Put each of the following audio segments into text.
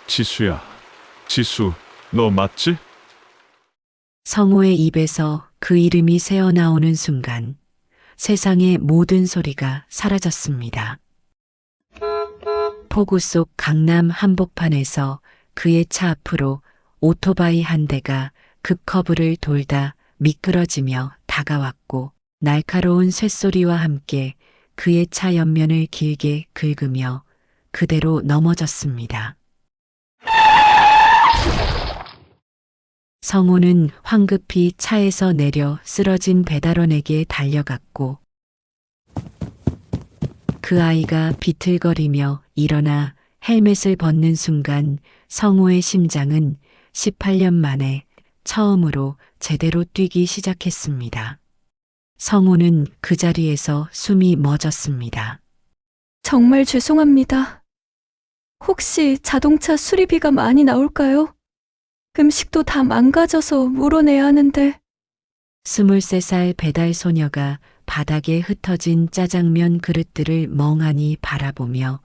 지수야, 지수, 너 맞지? 성호의 입에서 그 이름이 새어나오는 순간 세상의 모든 소리가 사라졌습니다. 폭우 속 강남 한복판에서 그의 차 앞으로 오토바이 한 대가 급커브를 돌다 미끄러지며 다가왔고 날카로운 쇳소리와 함께 그의 차 옆면을 길게 긁으며 그대로 넘어졌습니다. 성호는 황급히 차에서 내려 쓰러진 배달원에게 달려갔고 그 아이가 비틀거리며 일어나 헬멧을 벗는 순간 성호의 심장은 18년 만에 처음으로 제대로 뛰기 시작했습니다. 성호는 그 자리에서 숨이 멎었습니다. 정말 죄송합니다. 혹시 자동차 수리비가 많이 나올까요? 음식도 다 망가져서 물어내야 하는데. 23살 배달 소녀가 바닥에 흩어진 짜장면 그릇들을 멍하니 바라보며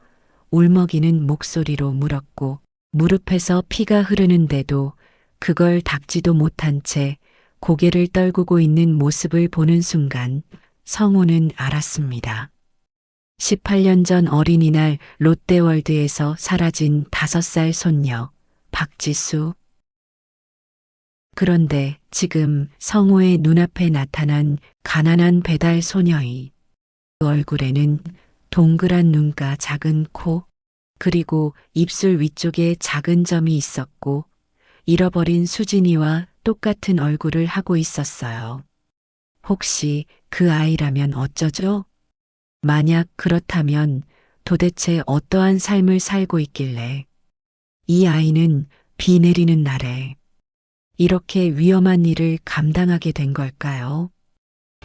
울먹이는 목소리로 물었고 무릎에서 피가 흐르는데도 그걸 닦지도 못한 채 고개를 떨구고 있는 모습을 보는 순간 성호는 알았습니다. 18년 전 어린이날 롯데월드에서 사라진 5살 손녀 박지수. 그런데 지금 성호의 눈앞에 나타난 가난한 배달 소녀의 그 얼굴에는 동그란 눈과 작은 코, 그리고 입술 위쪽에 작은 점이 있었고 잃어버린 수진이와 똑같은 얼굴을 하고 있었어요. 혹시 그 아이라면 어쩌죠? 만약 그렇다면 도대체 어떠한 삶을 살고 있길래 이 아이는 비 내리는 날에 이렇게 위험한 일을 감당하게 된 걸까요?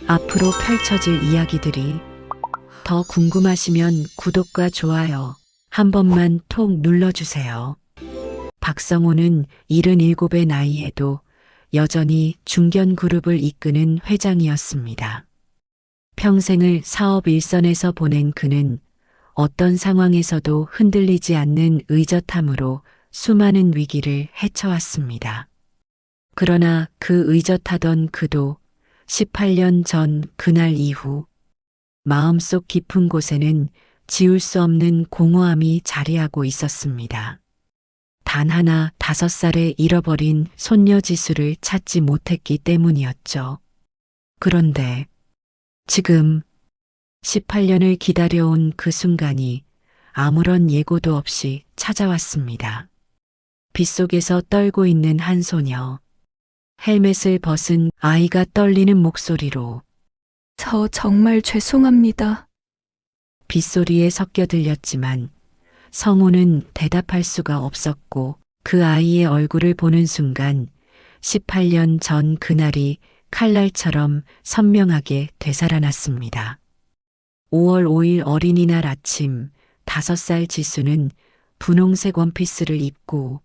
앞으로 펼쳐질 이야기들이 더 궁금하시면 구독과 좋아요 한 번만 톡 눌러주세요. 박성호는 77의 나이에도 여전히 중견그룹을 이끄는 회장이었습니다. 평생을 사업 일선에서 보낸 그는 어떤 상황에서도 흔들리지 않는 의젓함으로 수많은 위기를 헤쳐왔습니다. 그러나 그 의젓하던 그도 18년 전 그날 이후 마음속 깊은 곳에는 지울 수 없는 공허함이 자리하고 있었습니다. 단 하나 5살에 잃어버린 손녀 지수를 찾지 못했기 때문이었죠. 그런데 지금 18년을 기다려온 그 순간이 아무런 예고도 없이 찾아왔습니다. 빗속에서 떨고 있는 한 소녀. 헬멧을 벗은 아이가 떨리는 목소리로 저 정말 죄송합니다. 빗소리에 섞여 들렸지만 성호는 대답할 수가 없었고 그 아이의 얼굴을 보는 순간 18년 전 그날이 칼날처럼 선명하게 되살아났습니다. 5월 5일 어린이날 아침 5살 지수는 분홍색 원피스를 입고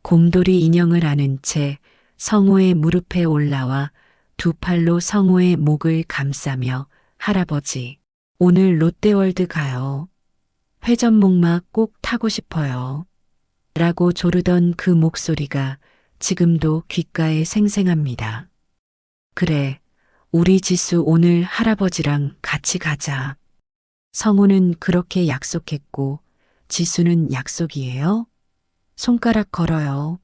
곰돌이 인형을 안은 채 성호의 무릎에 올라와 두 팔로 성호의 목을 감싸며 할아버지, 오늘 롯데월드 가요. 회전목마 꼭 타고 싶어요. 라고 조르던 그 목소리가 지금도 귓가에 생생합니다. 그래, 우리 지수 오늘 할아버지랑 같이 가자. 성호는 그렇게 약속했고 지수는 약속이에요? 손가락 걸어요.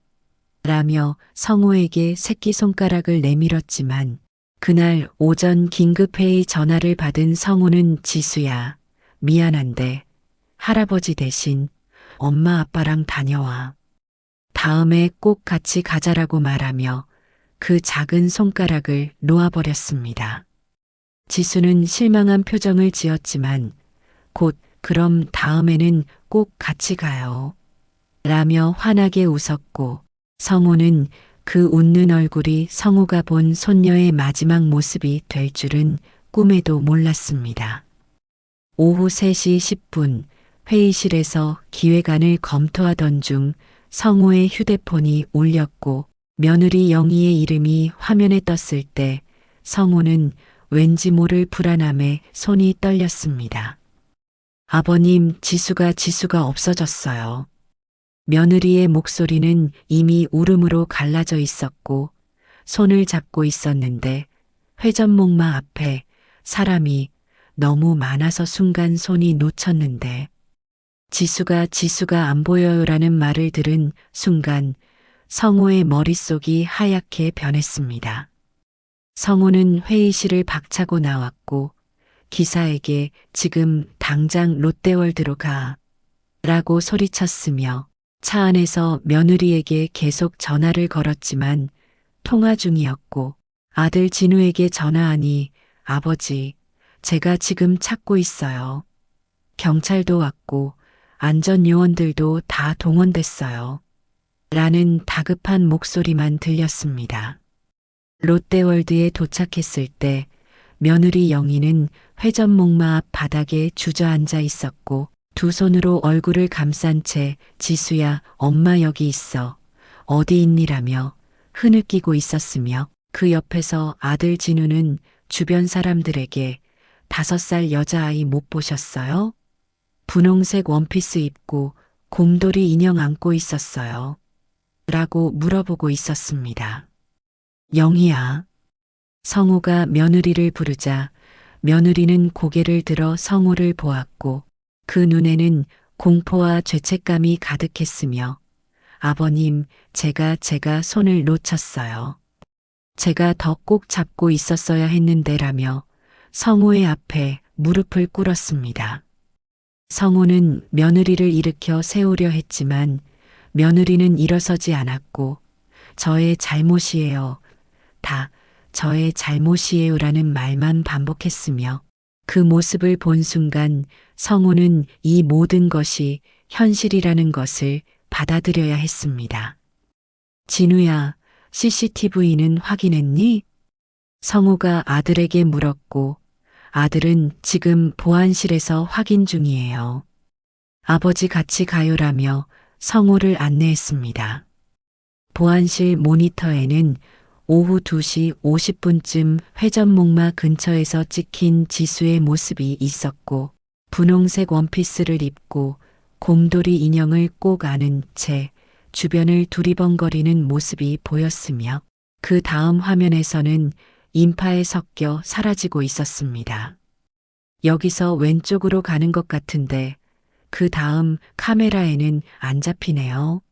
라며 성호에게 새끼손가락을 내밀었지만 그날 오전 긴급회의 전화를 받은 성호는 지수야, 미안한데 할아버지 대신 엄마 아빠랑 다녀와. 다음에 꼭 같이 가자라고 말하며 그 작은 손가락을 놓아버렸습니다. 지수는 실망한 표정을 지었지만 곧 그럼 다음에는 꼭 같이 가요. 라며 환하게 웃었고 성호는 그 웃는 얼굴이 성호가 본 손녀의 마지막 모습이 될 줄은 꿈에도 몰랐습니다. 오후 3시 10분 회의실에서 기획안을 검토하던 중 성호의 휴대폰이 울렸고 며느리 영희의 이름이 화면에 떴을 때 성호는 왠지 모를 불안함에 손이 떨렸습니다. 아버님, 지수가 없어졌어요. 며느리의 목소리는 이미 울음으로 갈라져 있었고 손을 잡고 있었는데 회전목마 앞에 사람이 너무 많아서 순간 손이 놓쳤는데 지수가 안 보여요라는 말을 들은 순간 성호의 머릿속이 하얗게 변했습니다. 성호는 회의실을 박차고 나왔고 기사에게 지금 당장 롯데월드로 가 라고 소리쳤으며 차 안에서 며느리에게 계속 전화를 걸었지만 통화 중이었고 아들 진우에게 전화하니 아버지, 제가 지금 찾고 있어요. 경찰도 왔고 안전요원들도 다 동원됐어요. 라는 다급한 목소리만 들렸습니다. 롯데월드에 도착했을 때 며느리 영희는 회전목마 앞 바닥에 주저앉아 있었고 두 손으로 얼굴을 감싼 채 지수야, 엄마 여기 있어. 어디 있니라며 흐느끼고 있었으며 그 옆에서 아들 진우는 주변 사람들에게 5살 여자아이 못 보셨어요? 분홍색 원피스 입고 곰돌이 인형 안고 있었어요. 라고 물어보고 있었습니다. 영희야. 성호가 며느리를 부르자 며느리는 고개를 들어 성호를 보았고 그 눈에는 공포와 죄책감이 가득했으며 아버님, 제가 손을 놓쳤어요. 제가 더 꼭 잡고 있었어야 했는데라며 성호의 앞에 무릎을 꿇었습니다. 성호는 며느리를 일으켜 세우려 했지만 며느리는 일어서지 않았고 저의 잘못이에요. 다 저의 잘못이에요라는 말만 반복했으며 그 모습을 본 순간 성호는 이 모든 것이 현실이라는 것을 받아들여야 했습니다. 진우야, CCTV는 확인했니? 성호가 아들에게 물었고 아들은 지금 보안실에서 확인 중이에요. 아버지 같이 가요라며 성호를 안내했습니다. 보안실 모니터에는 오후 2시 50분쯤 회전목마 근처에서 찍힌 지수의 모습이 있었고 분홍색 원피스를 입고 곰돌이 인형을 꼭 안은 채 주변을 두리번거리는 모습이 보였으며 그 다음 화면에서는 인파에 섞여 사라지고 있었습니다. 여기서 왼쪽으로 가는 것 같은데 그 다음 카메라에는 안 잡히네요.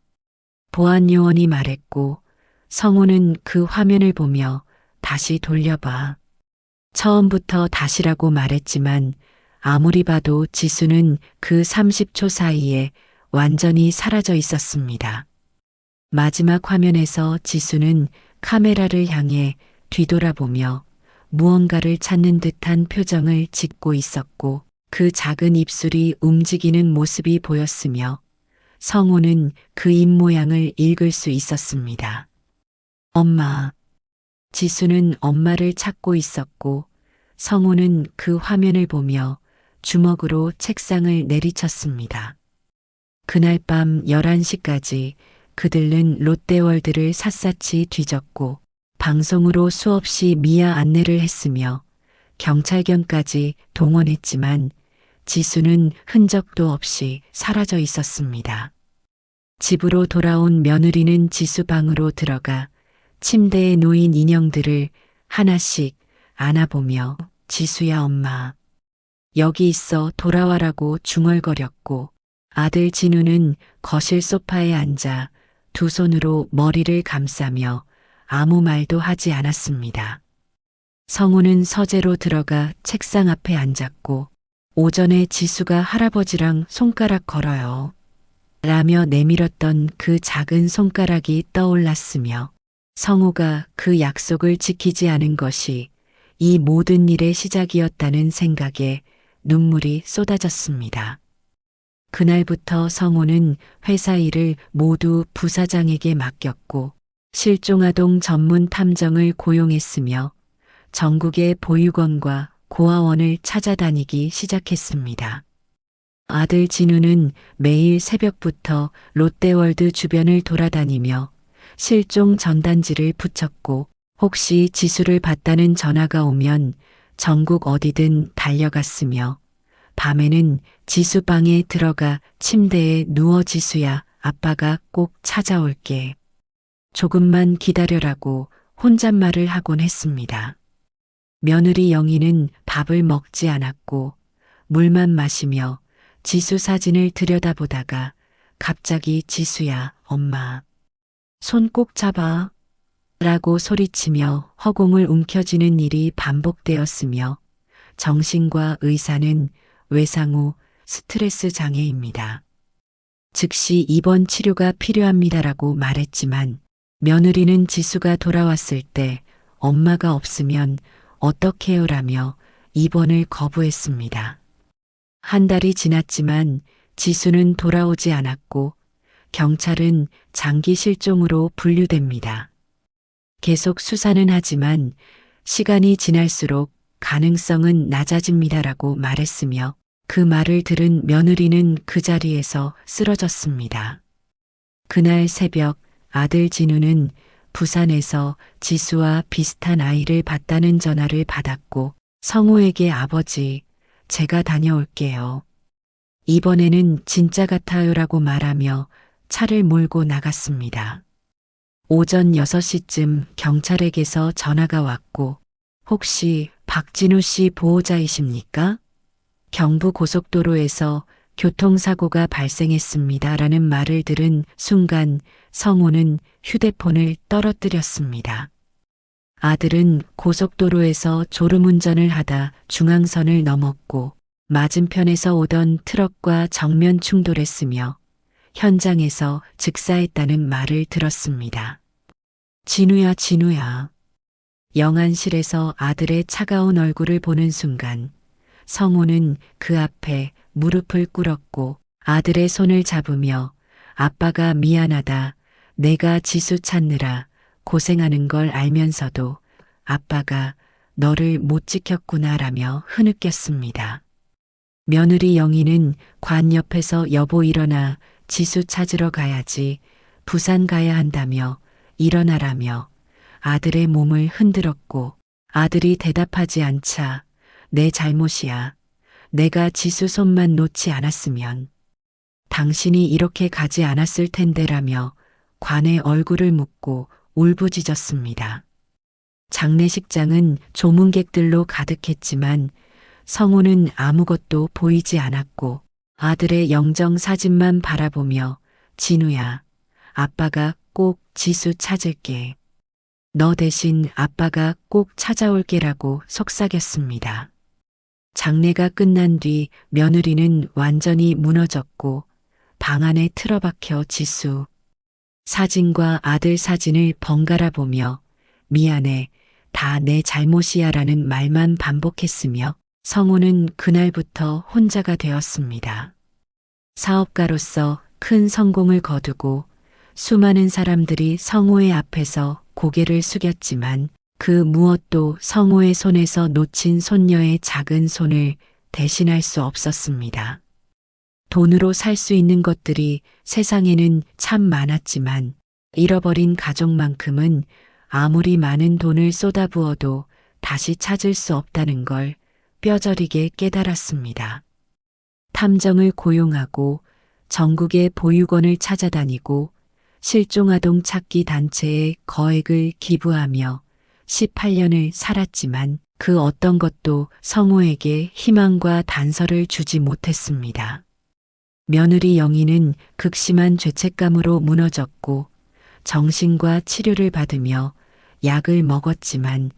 보안요원이 말했고 성호는 그 화면을 보며 다시 돌려봐. 처음부터 다시라고 말했지만 아무리 봐도 지수는 그 30초 사이에 완전히 사라져 있었습니다. 마지막 화면에서 지수는 카메라를 향해 뒤돌아보며 무언가를 찾는 듯한 표정을 짓고 있었고 그 작은 입술이 움직이는 모습이 보였으며 성호는 그 입모양을 읽을 수 있었습니다. 엄마. 지수는 엄마를 찾고 있었고 성호는 그 화면을 보며 주먹으로 책상을 내리쳤습니다. 그날 밤 11시까지 그들은 롯데월드를 샅샅이 뒤졌고 방송으로 수없이 미아 안내를 했으며 경찰견까지 동원했지만 지수는 흔적도 없이 사라져 있었습니다. 집으로 돌아온 며느리는 지수 방으로 들어가 침대에 놓인 인형들을 하나씩 안아보며 지수야 엄마 여기 있어 돌아와라고 중얼거렸고 아들 진우는 거실 소파에 앉아 두 손으로 머리를 감싸며 아무 말도 하지 않았습니다. 성우는 서재로 들어가 책상 앞에 앉았고 오전에 지수가 할아버지랑 손가락 걸어요. 라며 내밀었던 그 작은 손가락이 떠올랐으며 성우가 그 약속을 지키지 않은 것이 이 모든 일의 시작이었다는 생각에 눈물이 쏟아졌습니다. 그날부터 성우는 회사 일을 모두 부사장에게 맡겼고 실종아동 전문 탐정을 고용했으며 전국의 보육원과 고아원을 찾아다니기 시작했습니다. 아들 진우는 매일 새벽부터 롯데월드 주변을 돌아다니며 실종 전단지를 붙였고 혹시 지수를 봤다는 전화가 오면 전국 어디든 달려갔으며 밤에는 지수 방에 들어가 침대에 누워 지수야, 아빠가 꼭 찾아올게. 조금만 기다려라고 혼잣말을 하곤 했습니다. 며느리 영희는 밥을 먹지 않았고 물만 마시며 지수 사진을 들여다보다가 갑자기 지수야, 엄마. 손 꼭 잡아. 라고 소리치며 허공을 움켜쥐는 일이 반복되었으며 정신과 의사는 외상 후 스트레스 장애입니다. 즉시 입원 치료가 필요합니다라고 말했지만 며느리는 지수가 돌아왔을 때 엄마가 없으면 어떡해요라며 입원을 거부했습니다. 한 달이 지났지만 지수는 돌아오지 않았고 경찰은 장기 실종으로 분류됩니다. 계속 수사는 하지만 시간이 지날수록 가능성은 낮아집니다라고 말했으며 그 말을 들은 며느리는 그 자리에서 쓰러졌습니다. 그날 새벽 아들 진우는 부산에서 지수와 비슷한 아이를 봤다는 전화를 받았고 성우에게 아버지, 제가 다녀올게요. 이번에는 진짜 같아요라고 말하며 차를 몰고 나갔습니다. 오전 6시쯤 경찰에게서 전화가 왔고 혹시 박진우 씨 보호자이십니까? 경부고속도로에서 교통사고가 발생했습니다라는 말을 들은 순간 성우는 휴대폰을 떨어뜨렸습니다. 아들은 고속도로에서 졸음운전을 하다 중앙선을 넘었고 맞은편에서 오던 트럭과 정면 충돌했으며 현장에서 즉사했다는 말을 들었습니다. 진우야, 진우야. 영안실에서 아들의 차가운 얼굴을 보는 순간 성우는 그 앞에 무릎을 꿇었고 아들의 손을 잡으며 아빠가 미안하다. 내가 지수 찾느라 고생하는 걸 알면서도 아빠가 너를 못 지켰구나라며 흐느꼈습니다. 며느리 영희는 관 옆에서 여보 일어나 지수 찾으러 가야지. 부산 가야 한다며 일어나라며 아들의 몸을 흔들었고 아들이 대답하지 않자 내 잘못이야. 내가 지수 손만 놓지 않았으면 당신이 이렇게 가지 않았을 텐데라며 관에 얼굴을 묻고 울부짖었습니다. 장례식장은 조문객들로 가득했지만 성우는 아무것도 보이지 않았고 아들의 영정 사진만 바라보며 진우야, 아빠가 꼭 지수 찾을게. 너 대신 아빠가 꼭 찾아올게라고 속삭였습니다. 장례가 끝난 뒤 며느리는 완전히 무너졌고 방 안에 틀어박혀 지수 사진과 아들 사진을 번갈아 보며 미안해, 다 내 잘못이야 라는 말만 반복했으며 성우는 그날부터 혼자가 되었습니다. 사업가로서 큰 성공을 거두고 수많은 사람들이 성우의 앞에서 고개를 숙였지만 그 무엇도 성우의 손에서 놓친 손녀의 작은 손을 대신할 수 없었습니다. 돈으로 살 수 있는 것들이 세상에는 참 많았지만 잃어버린 가족만큼은 아무리 많은 돈을 쏟아부어도 다시 찾을 수 없다는 걸 뼈저리게 깨달았습니다. 탐정을 고용하고 전국의 보육원을 찾아다니고 실종아동 찾기 단체에 거액을 기부하며 18년을 살았지만 그 어떤 것도 성우에게 희망과 단서를 주지 못했습니다. 며느리 영희는 극심한 죄책감으로 무너졌고 정신과 치료를 받으며 약을 먹었지만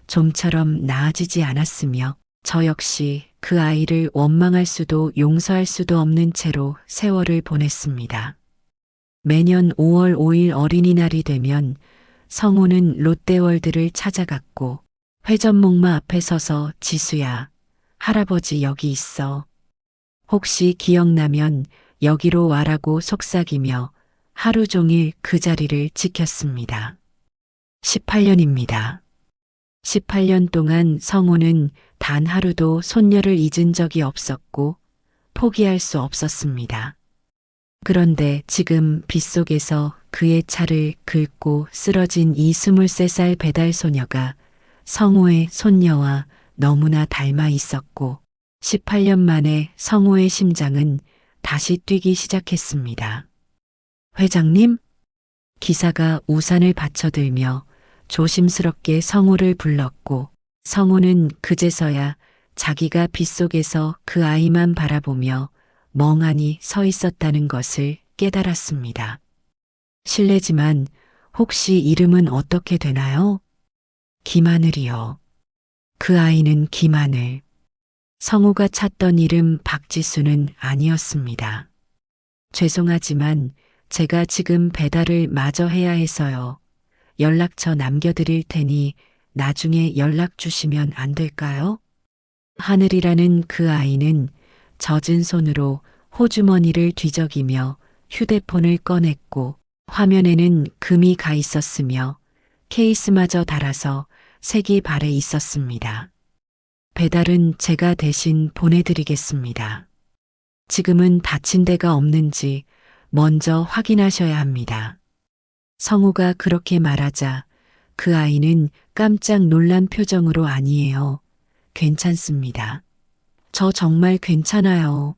좀처럼 나아지지 않았으며 저 역시 그 아이를 원망할 수도 용서할 수도 없는 채로 세월을 보냈습니다. 매년 5월 5일 어린이날이 되면 성우는 롯데월드를 찾아갔고 회전목마 앞에 서서 지수야, 할아버지 여기 있어. 혹시 기억나면 여기로 와라고 속삭이며 하루 종일 그 자리를 지켰습니다. 18년입니다. 18년 동안 성우는 단 하루도 손녀를 잊은 적이 없었고 포기할 수 없었습니다. 그런데 지금 빗속에서 그의 차를 긁고 쓰러진 이 23살 배달 소녀가 성우의 손녀와 너무나 닮아 있었고 18년 만에 성호의 심장은 다시 뛰기 시작했습니다. 회장님? 기사가 우산을 받쳐들며 조심스럽게 성호를 불렀고 성호는 그제서야 자기가 빗속에서 그 아이만 바라보며 멍하니 서 있었다는 것을 깨달았습니다. 실례지만 혹시 이름은 어떻게 되나요? 김하늘이요. 그 아이는 김하늘. 성호가 찾던 이름 박지수는 아니었습니다. 죄송하지만 제가 지금 배달을 마저 해야 해서요. 연락처 남겨드릴 테니 나중에 연락 주시면 안 될까요? 하늘이라는 그 아이는 젖은 손으로 호주머니를 뒤적이며 휴대폰을 꺼냈고 화면에는 금이 가 있었으며 케이스마저 달아서 색이 발해 있었습니다. 배달은 제가 대신 보내드리겠습니다. 지금은 다친 데가 없는지 먼저 확인하셔야 합니다. 성우가 그렇게 말하자 그 아이는 깜짝 놀란 표정으로 아니에요. 괜찮습니다. 저 정말 괜찮아요.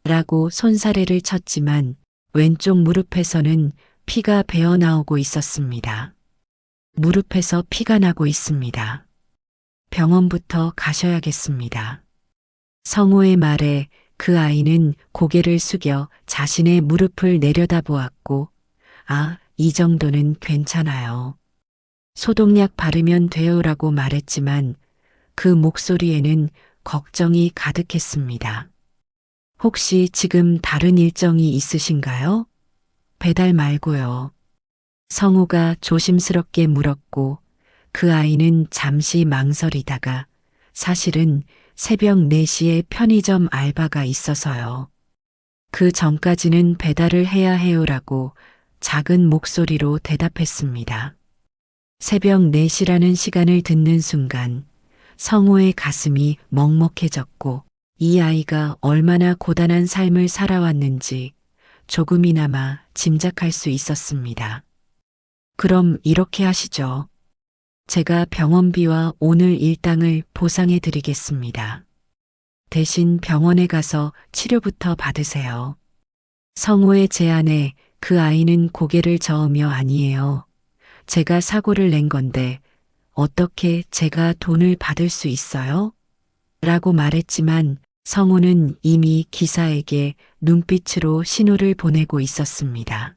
라고 손사래를 쳤지만 왼쪽 무릎에서는 피가 배어 나오고 있었습니다. 무릎에서 피가 나고 있습니다. 병원부터 가셔야겠습니다. 성호의 말에 그 아이는 고개를 숙여 자신의 무릎을 내려다보았고, 아, 이 정도는 괜찮아요. 소독약 바르면 돼요라고 말했지만 그 목소리에는 걱정이 가득했습니다. 혹시 지금 다른 일정이 있으신가요? 배달 말고요. 성우가 조심스럽게 물었고 그 아이는 잠시 망설이다가 사실은 새벽 4시에 편의점 알바가 있어서요. 그 전까지는 배달을 해야 해요라고 작은 목소리로 대답했습니다. 새벽 4시라는 시간을 듣는 순간 성우의 가슴이 먹먹해졌고 이 아이가 얼마나 고단한 삶을 살아왔는지 조금이나마 짐작할 수 있었습니다. 그럼 이렇게 하시죠. 제가 병원비와 오늘 일당을 보상해 드리겠습니다. 대신 병원에 가서 치료부터 받으세요. 성우의 제안에 그 아이는 고개를 저으며 아니에요. 제가 사고를 낸 건데 어떻게 제가 돈을 받을 수 있어요? 라고 말했지만 성우는 이미 기사에게 눈빛으로 신호를 보내고 있었습니다.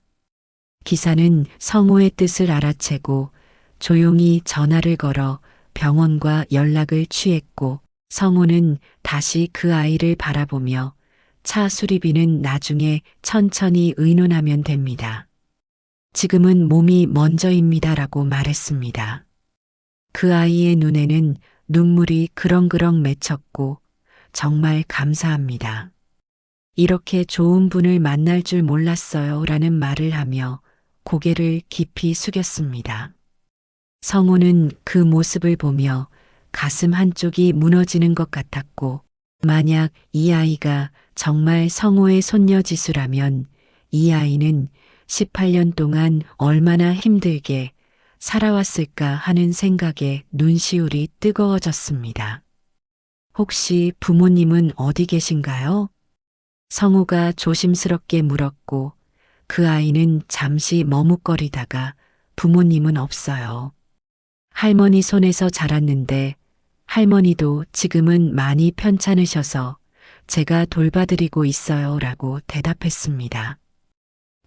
기사는 성우의 뜻을 알아채고 조용히 전화를 걸어 병원과 연락을 취했고 성우는 다시 그 아이를 바라보며 차 수리비는 나중에 천천히 의논하면 됩니다. 지금은 몸이 먼저입니다라고 말했습니다. 그 아이의 눈에는 눈물이 그렁그렁 맺혔고 정말 감사합니다. 이렇게 좋은 분을 만날 줄 몰랐어요 라는 말을 하며 고개를 깊이 숙였습니다. 성우는 그 모습을 보며 가슴 한쪽이 무너지는 것 같았고 만약 이 아이가 정말 성우의 손녀지수라면 이 아이는 18년 동안 얼마나 힘들게 살아왔을까 하는 생각에 눈시울이 뜨거워졌습니다. 혹시 부모님은 어디 계신가요? 성우가 조심스럽게 물었고 그 아이는 잠시 머뭇거리다가 부모님은 없어요. 할머니 손에서 자랐는데 할머니도 지금은 많이 편찮으셔서 제가 돌봐드리고 있어요 라고 대답했습니다.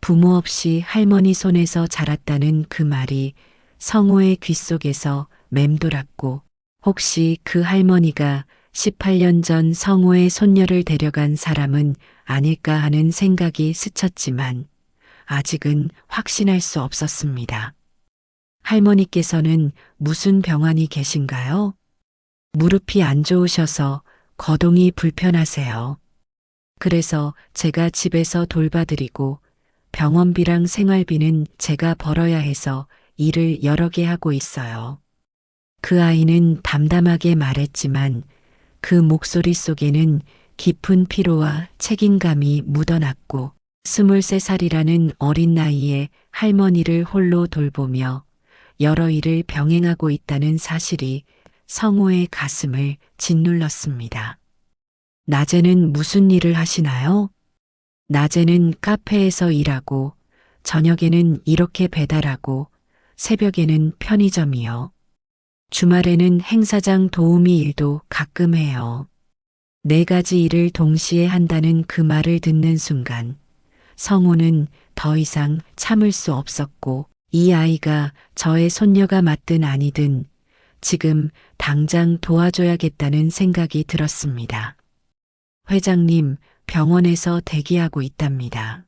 부모 없이 할머니 손에서 자랐다는 그 말이 성우의 귓속에서 맴돌았고 혹시 그 할머니가 18년 전 성우의 손녀를 데려간 사람은 아닐까 하는 생각이 스쳤지만 아직은 확신할 수 없었습니다. 할머니께서는 무슨 병환이 계신가요? 무릎이 안 좋으셔서 거동이 불편하세요. 그래서 제가 집에서 돌봐드리고 병원비랑 생활비는 제가 벌어야 해서 일을 여러 개 하고 있어요. 그 아이는 담담하게 말했지만 그 목소리 속에는 깊은 피로와 책임감이 묻어났고 23살이라는 어린 나이에 할머니를 홀로 돌보며 여러 일을 병행하고 있다는 사실이 성호의 가슴을 짓눌렀습니다. 낮에는 무슨 일을 하시나요? 낮에는 카페에서 일하고, 저녁에는 이렇게 배달하고, 새벽에는 편의점이요. 주말에는 행사장 도우미 일도 가끔 해요. 4가지 일을 동시에 한다는 그 말을 듣는 순간, 성호는 더 이상 참을 수 없었고, 이 아이가 저의 손녀가 맞든 아니든 지금 당장 도와줘야겠다는 생각이 들었습니다. 회장님, 병원에서 대기하고 있답니다.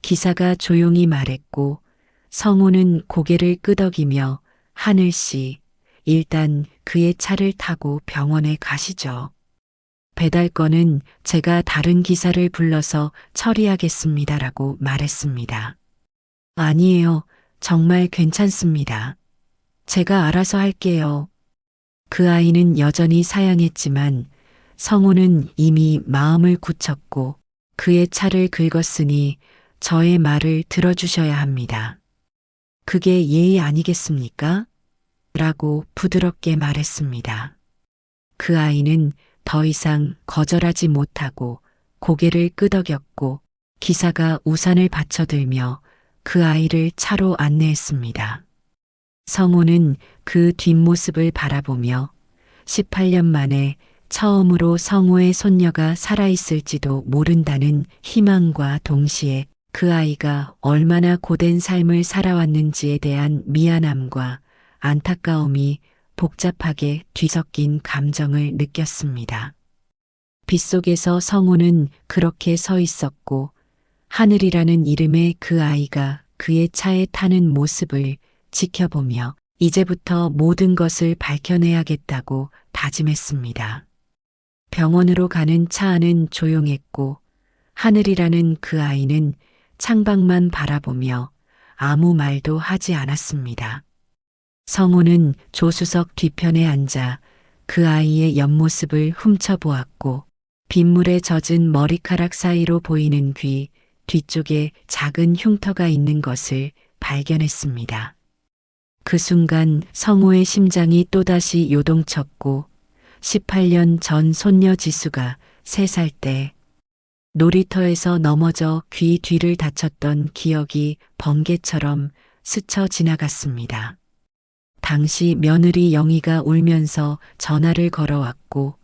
기사가 조용히 말했고, 성호는 고개를 끄덕이며 하늘 씨, 일단 그의 차를 타고 병원에 가시죠. 배달 건은 제가 다른 기사를 불러서 처리하겠습니다라고 말했습니다. 아니에요. 정말 괜찮습니다. 제가 알아서 할게요. 그 아이는 여전히 사양했지만 성호는 이미 마음을 굳혔고 그의 차를 긁었으니 저의 말을 들어주셔야 합니다. 그게 예의 아니겠습니까? 라고 부드럽게 말했습니다. 그 아이는 더 이상 거절하지 못하고 고개를 끄덕였고 기사가 우산을 받쳐들며 그 아이를 차로 안내했습니다. 성호는 그 뒷모습을 바라보며 18년 만에 처음으로 성호의 손녀가 살아있을지도 모른다는 희망과 동시에 그 아이가 얼마나 고된 삶을 살아왔는지에 대한 미안함과 안타까움이 복잡하게 뒤섞인 감정을 느꼈습니다. 빗속에서 성호는 그렇게 서 있었고 하늘이라는 이름의 그 아이가 그의 차에 타는 모습을 지켜보며 이제부터 모든 것을 밝혀내야겠다고 다짐했습니다. 병원으로 가는 차 안은 조용했고 하늘이라는 그 아이는 창밖만 바라보며 아무 말도 하지 않았습니다. 성호는 조수석 뒤편에 앉아 그 아이의 옆모습을 훔쳐보았고 빗물에 젖은 머리카락 사이로 보이는 귀 뒤쪽에 작은 흉터가 있는 것을 발견했습니다. 그 순간 성호의 심장이 또다시 요동쳤고 18년 전 손녀 지수가 3살 때 놀이터에서 넘어져 귀 뒤를 다쳤던 기억이 번개처럼 스쳐 지나갔습니다. 당시 며느리 영희가 울면서 전화를 걸어왔고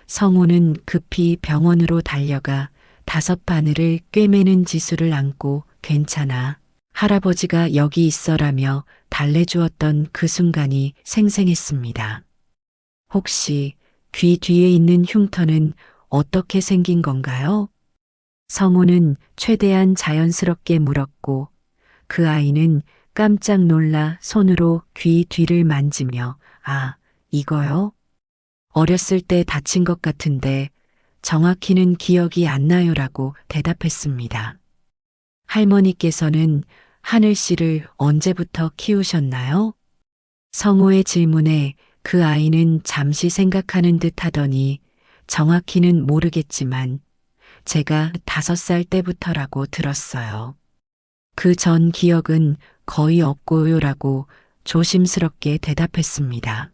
성호는 급히 병원으로 달려가 5바늘을 꿰매는 지수를 안고 괜찮아. 할아버지가 여기 있어라며 달래주었던 그 순간이 생생했습니다. 혹시 귀 뒤에 있는 흉터는 어떻게 생긴 건가요? 성호는 최대한 자연스럽게 물었고 그 아이는 깜짝 놀라 손으로 귀 뒤를 만지며 아, 이거요? 어렸을 때 다친 것 같은데 정확히는 기억이 안 나요라고 대답했습니다. 할머니께서는 하늘 씨를 언제부터 키우셨나요? 성호의 질문에 그 아이는 잠시 생각하는 듯 하더니 정확히는 모르겠지만 제가 5살 때부터라고 들었어요. 그 전 기억은 거의 없고요라고 조심스럽게 대답했습니다.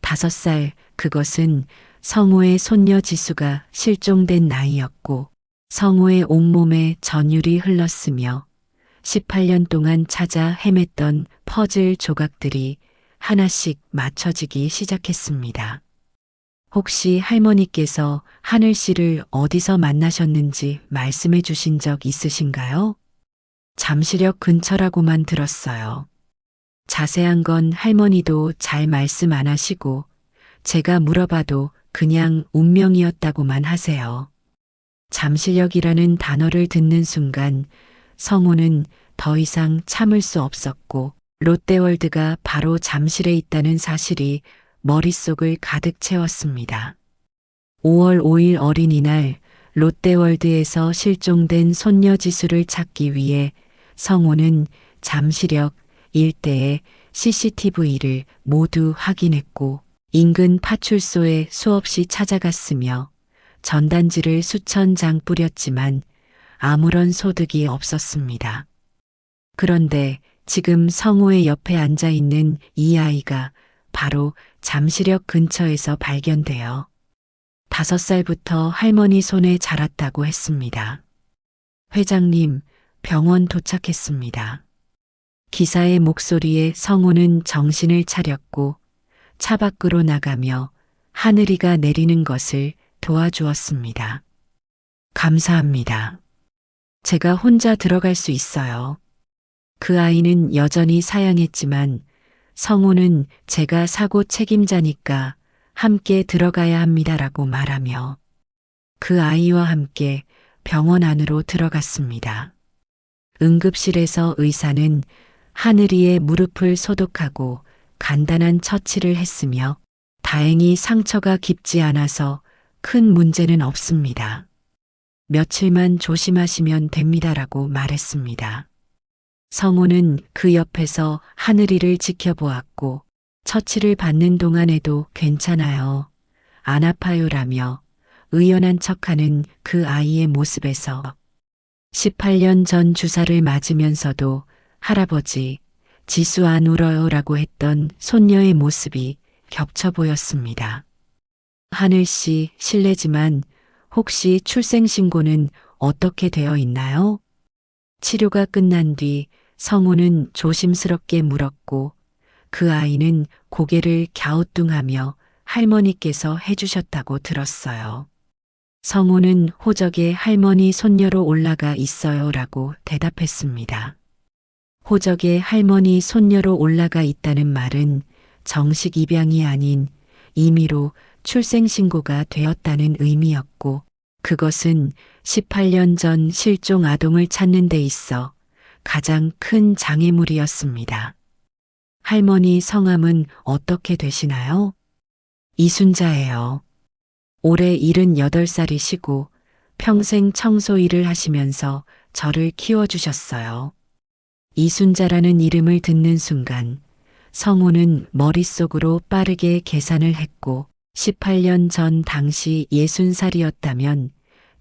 5살, 그것은 성호의 손녀 지수가 실종된 나이였고 성호의 온몸에 전율이 흘렀으며 18년 동안 찾아 헤맸던 퍼즐 조각들이 하나씩 맞춰지기 시작했습니다. 혹시 할머니께서 하늘 씨를 어디서 만나셨는지 말씀해 주신 적 있으신가요? 잠시력 근처라고만 들었어요. 자세한 건 할머니도 잘 말씀 안 하시고 제가 물어봐도 그냥 운명이었다고만 하세요. 잠시력이라는 단어를 듣는 순간 성호는 더 이상 참을 수 없었고 롯데월드가 바로 잠실에 있다는 사실이 머릿속을 가득 채웠습니다. 5월 5일 어린이날 롯데월드에서 실종된 손녀 지수를 찾기 위해 성호는 잠시력 일대의 CCTV를 모두 확인했고 인근 파출소에 수없이 찾아갔으며 전단지를 수천 장 뿌렸지만 아무런 소득이 없었습니다. 그런데 지금 성호의 옆에 앉아 있는 이 아이가 바로 잠시력 근처에서 발견되어 5살부터 할머니 손에 자랐다고 했습니다. 회장님, 병원 도착했습니다. 기사의 목소리에 성우는 정신을 차렸고 차 밖으로 나가며 하늘이가 내리는 것을 도와주었습니다. 감사합니다. 제가 혼자 들어갈 수 있어요. 그 아이는 여전히 사양했지만 성우는 제가 사고 책임자니까 함께 들어가야 합니다라고 말하며 그 아이와 함께 병원 안으로 들어갔습니다. 응급실에서 의사는 하늘이의 무릎을 소독하고 간단한 처치를 했으며 다행히 상처가 깊지 않아서 큰 문제는 없습니다. 며칠만 조심하시면 됩니다라고 말했습니다. 성우는 그 옆에서 하늘이를 지켜보았고 처치를 받는 동안에도 괜찮아요. 안 아파요라며 의연한 척하는 그 아이의 모습에서 18년 전 주사를 맞으면서도 할아버지, 지수 안 울어요라고 했던 손녀의 모습이 겹쳐 보였습니다. 하늘 씨, 실례지만 혹시 출생신고는 어떻게 되어 있나요? 치료가 끝난 뒤 성우는 조심스럽게 물었고 그 아이는 고개를 갸우뚱하며 할머니께서 해주셨다고 들었어요. 성우는 호적에 할머니 손녀로 올라가 있어요라고 대답했습니다. 호적에 할머니 손녀로 올라가 있다는 말은 정식 입양이 아닌 임의로 출생신고가 되었다는 의미였고 그것은 18년 전 실종 아동을 찾는 데 있어 가장 큰 장애물이었습니다. 할머니 성함은 어떻게 되시나요? 이순자예요. 올해 78살이시고 평생 청소 일을 하시면서 저를 키워주셨어요. 이순자라는 이름을 듣는 순간 성우는 머릿속으로 빠르게 계산을 했고 18년 전 당시 60살이었다면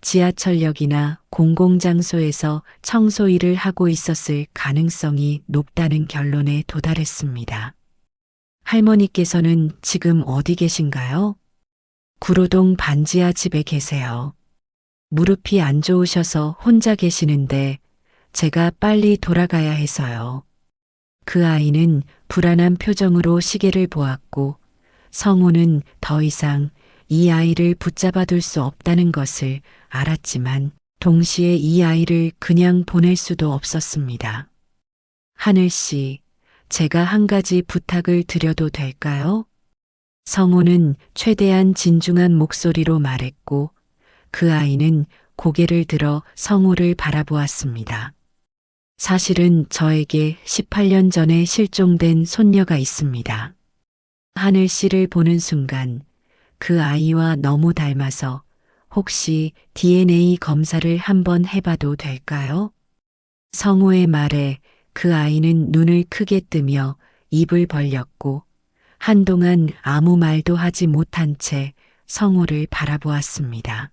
지하철역이나 공공장소에서 청소 일을 하고 있었을 가능성이 높다는 결론에 도달했습니다. 할머니께서는 지금 어디 계신가요? 구로동 반지하 집에 계세요. 무릎이 안 좋으셔서 혼자 계시는데 제가 빨리 돌아가야 해서요. 그 아이는 불안한 표정으로 시계를 보았고 성우는 더 이상 이 아이를 붙잡아 둘 수 없다는 것을 알았지만 동시에 이 아이를 그냥 보낼 수도 없었습니다. 하늘 씨, 제가 한 가지 부탁을 드려도 될까요? 성우는 최대한 진중한 목소리로 말했고 그 아이는 고개를 들어 성우를 바라보았습니다. 사실은 저에게 18년 전에 실종된 손녀가 있습니다. 하늘 씨를 보는 순간 그 아이와 너무 닮아서 혹시 DNA 검사를 한번 해봐도 될까요? 성우의 말에 그 아이는 눈을 크게 뜨며 입을 벌렸고 한동안 아무 말도 하지 못한 채 성우를 바라보았습니다.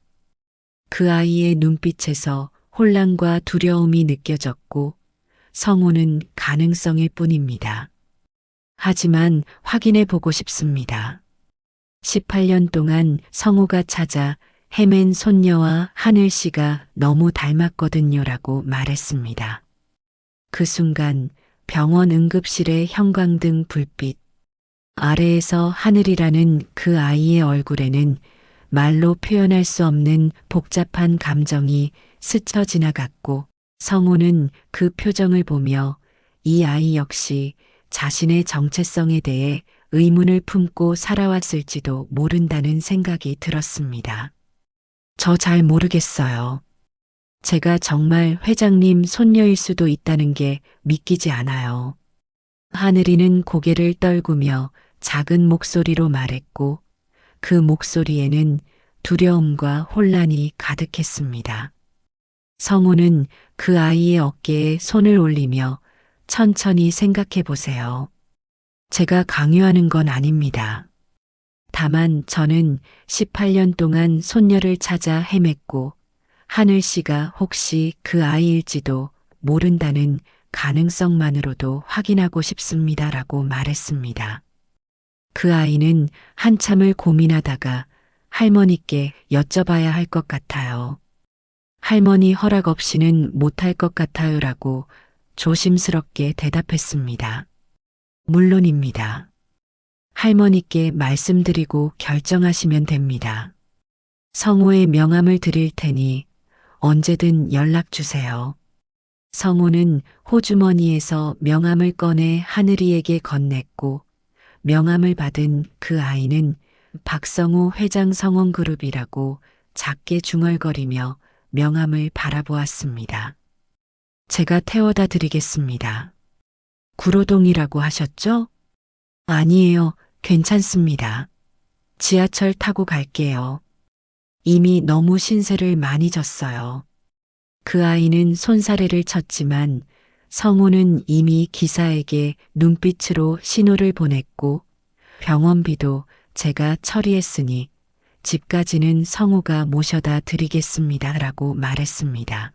그 아이의 눈빛에서 혼란과 두려움이 느껴졌고 성우는 가능성일 뿐입니다. 하지만 확인해 보고 싶습니다. 18년 동안 성우가 찾아 헤맨 손녀와 하늘 씨가 너무 닮았거든요라고 말했습니다. 그 순간 병원 응급실의 형광등 불빛 아래에서 하늘이라는 그 아이의 얼굴에는 말로 표현할 수 없는 복잡한 감정이 스쳐 지나갔고 성우는 그 표정을 보며 이 아이 역시 자신의 정체성에 대해 의문을 품고 살아왔을지도 모른다는 생각이 들었습니다. 저 잘 모르겠어요. 제가 정말 회장님 손녀일 수도 있다는 게 믿기지 않아요. 하늘이는 고개를 떨구며 작은 목소리로 말했고 그 목소리에는 두려움과 혼란이 가득했습니다. 성우는 그 아이의 어깨에 손을 올리며 천천히 생각해 보세요. 제가 강요하는 건 아닙니다. 다만 저는 18년 동안 손녀를 찾아 헤맸고 하늘 씨가 혹시 그 아이일지도 모른다는 가능성만으로도 확인하고 싶습니다라고 말했습니다. 그 아이는 한참을 고민하다가 할머니께 여쭤봐야 할 것 같아요. 할머니 허락 없이는 못할 것 같아요라고 조심스럽게 대답했습니다. 물론입니다. 할머니께 말씀드리고 결정하시면 됩니다. 성우의 명함을 드릴 테니 언제든 연락 주세요. 성우는 호주머니에서 명함을 꺼내 하늘이에게 건넸고 명함을 받은 그 아이는 박성우 회장 성원그룹이라고 작게 중얼거리며 명함을 바라보았습니다. 제가 태워다 드리겠습니다. 구로동이라고 하셨죠? 아니에요. 괜찮습니다. 지하철 타고 갈게요. 이미 너무 신세를 많이 졌어요. 그 아이는 손사래를 쳤지만 성우는 이미 기사에게 눈빛으로 신호를 보냈고 병원비도 제가 처리했으니 집까지는 성우가 모셔다 드리겠습니다. 라고 말했습니다.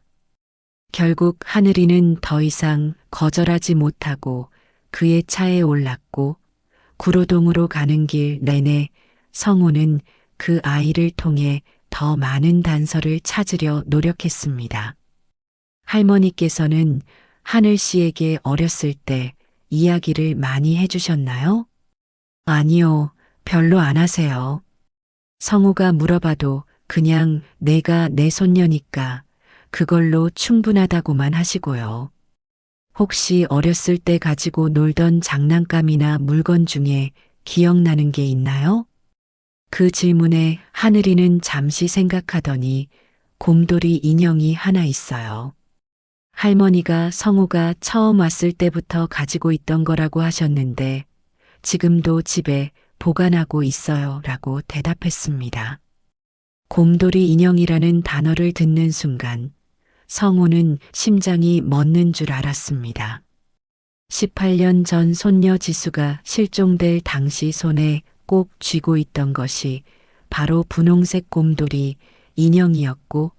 결국 하늘이는 더 이상 거절하지 못하고 그의 차에 올랐고 구로동으로 가는 길 내내 성우는 그 아이를 통해 더 많은 단서를 찾으려 노력했습니다. 할머니께서는 하늘 씨에게 어렸을 때 이야기를 많이 해주셨나요? 아니요, 별로 안 하세요. 성우가 물어봐도 그냥 내가 내 손녀니까 그걸로 충분하다고만 하시고요. 혹시 어렸을 때 가지고 놀던 장난감이나 물건 중에 기억나는 게 있나요? 그 질문에 하늘이는 잠시 생각하더니 곰돌이 인형이 하나 있어요. 할머니가 성우가 처음 왔을 때부터 가지고 있던 거라고 하셨는데 지금도 집에 보관하고 있어요. 라고 대답했습니다. 곰돌이 인형이라는 단어를 듣는 순간 성우는 심장이 멎는 줄 알았습니다. 18년 전 손녀 지수가 실종될 당시 손에 꼭 쥐고 있던 것이 바로 분홍색 곰돌이 인형이었고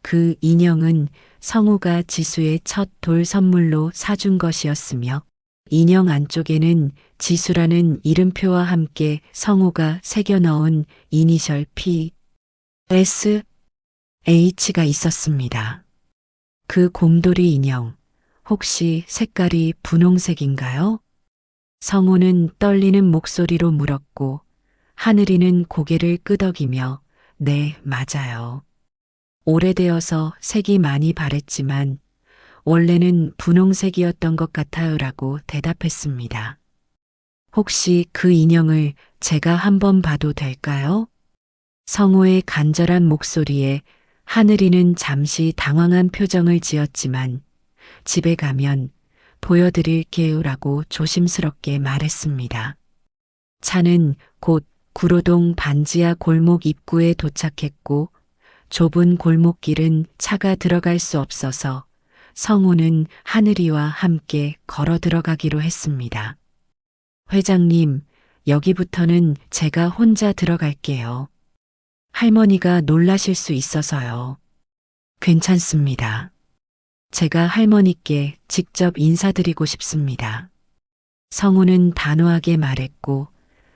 그 인형은 성우가 지수의 첫 돌 선물로 사준 것이었으며 인형 안쪽에는 지수라는 이름표와 함께 성우가 새겨 넣은 이니셜 P, S, H가 있었습니다. 그 곰돌이 인형, 혹시 색깔이 분홍색인가요? 성우는 떨리는 목소리로 물었고 하늘이는 고개를 끄덕이며 네, 맞아요. 오래되어서 색이 많이 바랬지만 원래는 분홍색이었던 것 같아요라고 대답했습니다. 혹시 그 인형을 제가 한번 봐도 될까요? 성우의 간절한 목소리에 하늘이는 잠시 당황한 표정을 지었지만 집에 가면 보여드릴게요라고 조심스럽게 말했습니다. 차는 곧 구로동 반지하 골목 입구에 도착했고 좁은 골목길은 차가 들어갈 수 없어서 성우는 하늘이와 함께 걸어 들어가기로 했습니다. 회장님, 여기부터는 제가 혼자 들어갈게요. 할머니가 놀라실 수 있어서요. 괜찮습니다. 제가 할머니께 직접 인사드리고 싶습니다. 성우는 단호하게 말했고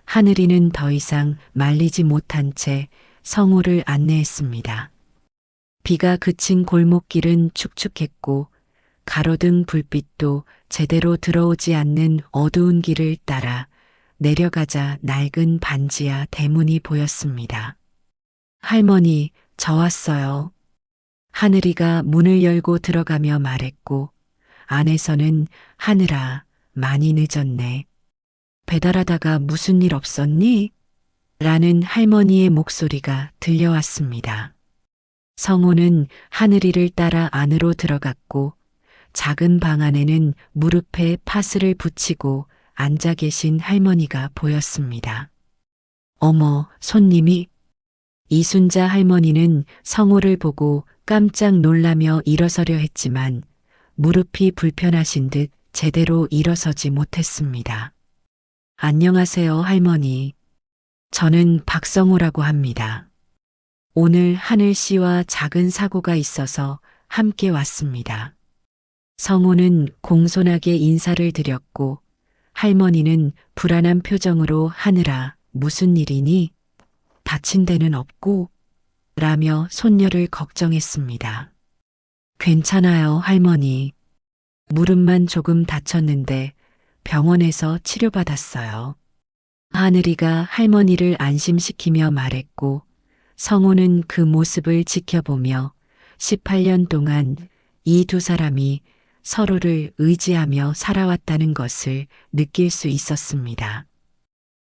하늘이는 더 이상 말리지 못한 채 성우를 안내했습니다. 비가 그친 골목길은 축축했고 가로등 불빛도 제대로 들어오지 않는 어두운 길을 따라 내려가자 낡은 반지하 대문이 보였습니다. 할머니, 저 왔어요. 하늘이가 문을 열고 들어가며 말했고 안에서는 하늘아, 많이 늦었네. 배달하다가 무슨 일 없었니? 라는 할머니의 목소리가 들려왔습니다. 성우는 하늘이를 따라 안으로 들어갔고 작은 방 안에는 무릎에 파스를 붙이고 앉아 계신 할머니가 보였습니다. 어머, 손님이? 이순자 할머니는 성우를 보고 깜짝 놀라며 일어서려 했지만 무릎이 불편하신 듯 제대로 일어서지 못했습니다. 안녕하세요, 할머니. 저는 박성우라고 합니다. 오늘 하늘 씨와 작은 사고가 있어서 함께 왔습니다. 성우는 공손하게 인사를 드렸고 할머니는 불안한 표정으로 하느라 무슨 일이니? 다친 데는 없고? 라며 손녀를 걱정했습니다. 괜찮아요, 할머니. 무릎만 조금 다쳤는데 병원에서 치료받았어요. 하늘이가 할머니를 안심시키며 말했고 성호는 그 모습을 지켜보며 18년 동안 이 두 사람이 서로를 의지하며 살아왔다는 것을 느낄 수 있었습니다.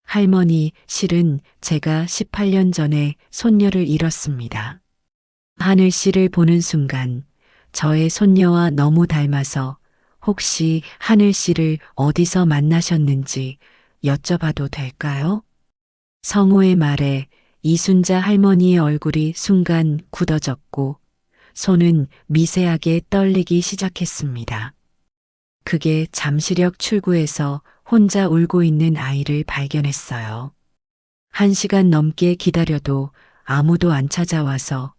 할머니, 실은 제가 18년 전에 손녀를 잃었습니다. 하늘 씨를 보는 순간 저의 손녀와 너무 닮아서 혹시 하늘 씨를 어디서 만나셨는지 여쭤봐도 될까요? 성호의 말에 이순자 할머니의 얼굴이 순간 굳어졌고 손은 미세하게 떨리기 시작했습니다. 그게 잠시력 출구에서 혼자 울고 있는 아이를 발견했어요. 1시간 넘게 기다려도 아무도 안 찾아와서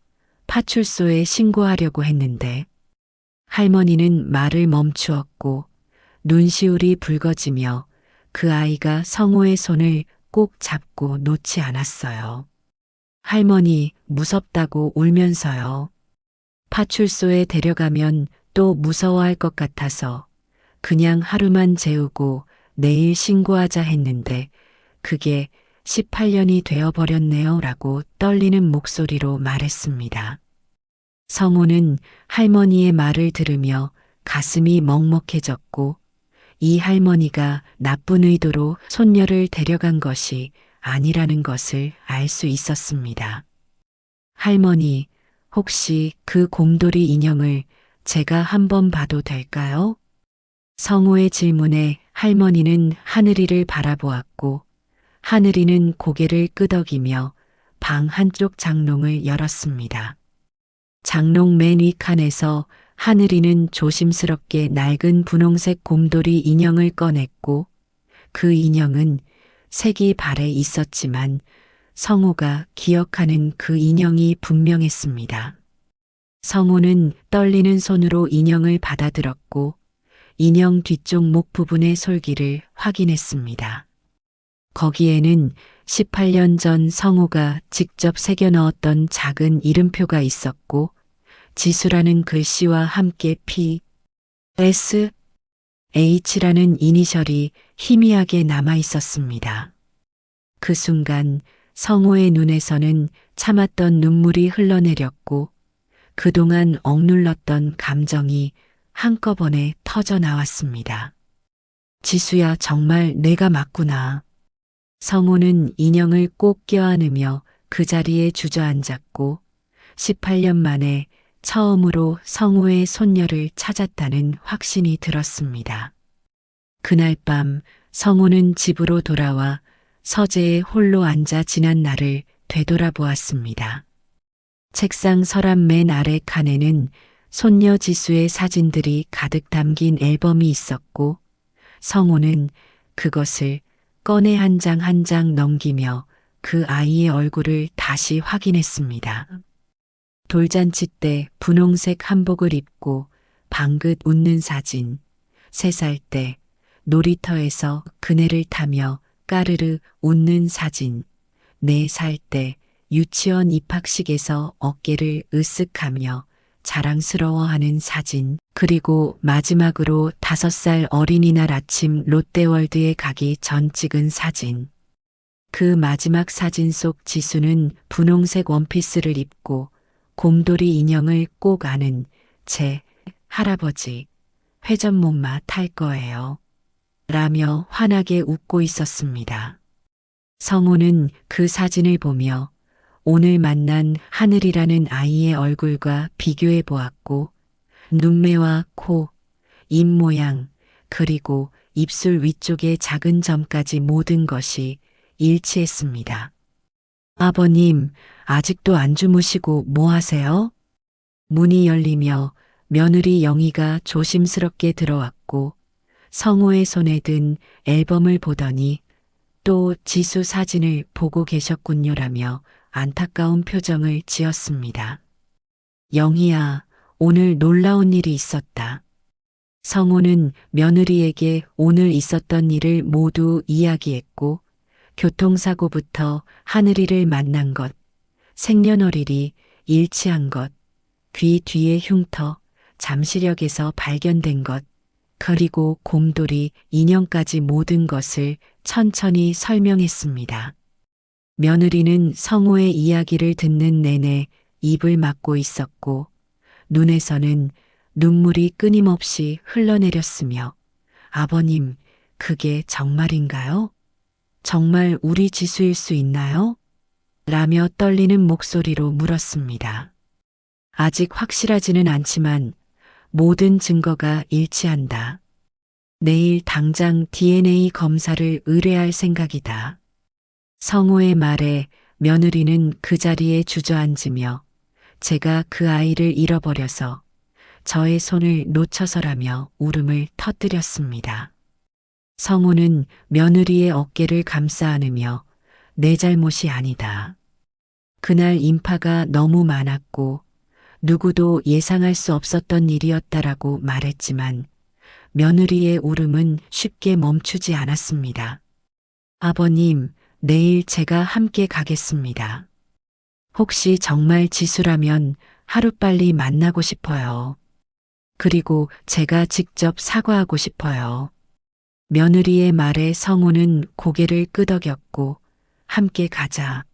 파출소에 신고하려고 했는데 할머니는 말을 멈추었고 눈시울이 붉어지며 그 아이가 성호의 손을 꼭 잡고 놓지 않았어요. 할머니, 무섭다고 울면서요. 파출소에 데려가면 또 무서워할 것 같아서 그냥 하루만 재우고 내일 신고하자 했는데 그게 18년이 되어버렸네요 라고 떨리는 목소리로 말했습니다. 성호는 할머니의 말을 들으며 가슴이 먹먹해졌고 이 할머니가 나쁜 의도로 손녀를 데려간 것이 아니라는 것을 알 수 있었습니다. 할머니, 혹시 그 곰돌이 인형을 제가 한번 봐도 될까요? 성호의 질문에 할머니는 하늘이를 바라보았고 하늘이는 고개를 끄덕이며 방 한쪽 장롱을 열었습니다. 장롱 맨 윗칸에서 하늘이는 조심스럽게 낡은 분홍색 곰돌이 인형을 꺼냈고 그 인형은 색이 발에 있었지만 성호가 기억하는 그 인형이 분명했습니다. 성호는 떨리는 손으로 인형을 받아들었고 인형 뒤쪽 목 부분의 솔기를 확인했습니다. 거기에는 18년 전 성호가 직접 새겨 넣었던 작은 이름표가 있었고 지수라는 글씨와 함께 P, S, H라는 이니셜이 희미하게 남아 있었습니다. 그 순간 성호의 눈에서는 참았던 눈물이 흘러내렸고 그동안 억눌렀던 감정이 한꺼번에 터져 나왔습니다. 지수야, 정말 내가 맞구나. 성호는 인형을 꼭 껴안으며 그 자리에 주저앉았고 18년 만에 처음으로 성호의 손녀를 찾았다는 확신이 들었습니다. 그날 밤 성호는 집으로 돌아와 서재에 홀로 앉아 지난 날을 되돌아보았습니다. 책상 서랍 맨 아래 칸에는 손녀 지수의 사진들이 가득 담긴 앨범이 있었고 성호는 그것을 꺼내 한 장 한 장 넘기며 그 아이의 얼굴을 다시 확인했습니다. 돌잔치 때 분홍색 한복을 입고 방긋 웃는 사진, 3살 때 놀이터에서 그네를 타며 까르르 웃는 사진, 4살 때 유치원 입학식에서 어깨를 으쓱하며 자랑스러워하는 사진, 그리고 마지막으로 5살 어린이날 아침 롯데월드에 가기 전 찍은 사진. 그 마지막 사진 속 지수는 분홍색 원피스를 입고 곰돌이 인형을 꼭 아는 제 할아버지 회전목마 탈 거예요. 라며 환하게 웃고 있었습니다. 성호는 그 사진을 보며 오늘 만난 하늘이라는 아이의 얼굴과 비교해 보았고 눈매와 코, 입 모양, 그리고 입술 위쪽의 작은 점까지 모든 것이 일치했습니다. 아버님, 아직도 안 주무시고 뭐 하세요? 문이 열리며 며느리 영희가 조심스럽게 들어왔고 성호의 손에 든 앨범을 보더니 또 지수 사진을 보고 계셨군요라며 안타까운 표정을 지었습니다. 영희야, 오늘 놀라운 일이 있었다. 성우는 며느리에게 오늘 있었던 일을 모두 이야기했고, 교통사고부터 하늘이를 만난 것, 생년월일이 일치한 것, 귀 뒤에 흉터, 잠시력에서 발견된 것, 그리고 곰돌이 인형까지 모든 것을 천천히 설명했습니다. 며느리는 성우의 이야기를 듣는 내내 입을 막고 있었고, 눈에서는 눈물이 끊임없이 흘러내렸으며, 아버님, 그게 정말인가요? 정말 우리 지수일 수 있나요? 라며 떨리는 목소리로 물었습니다. 아직 확실하지는 않지만 모든 증거가 일치한다. 내일 당장 DNA 검사를 의뢰할 생각이다. 성우의 말에 며느리는 그 자리에 주저앉으며 제가 그 아이를 잃어버려서 저의 손을 놓쳐서라며 울음을 터뜨렸습니다. 성우는 며느리의 어깨를 감싸 안으며 내 잘못이 아니다. 그날 인파가 너무 많았고 누구도 예상할 수 없었던 일이었다라고 말했지만 며느리의 울음은 쉽게 멈추지 않았습니다. 아버님, 내일 제가 함께 가겠습니다. 혹시 정말 지수라면 하루빨리 만나고 싶어요. 그리고 제가 직접 사과하고 싶어요. 며느리의 말에 성우는 고개를 끄덕였고 함께 가자.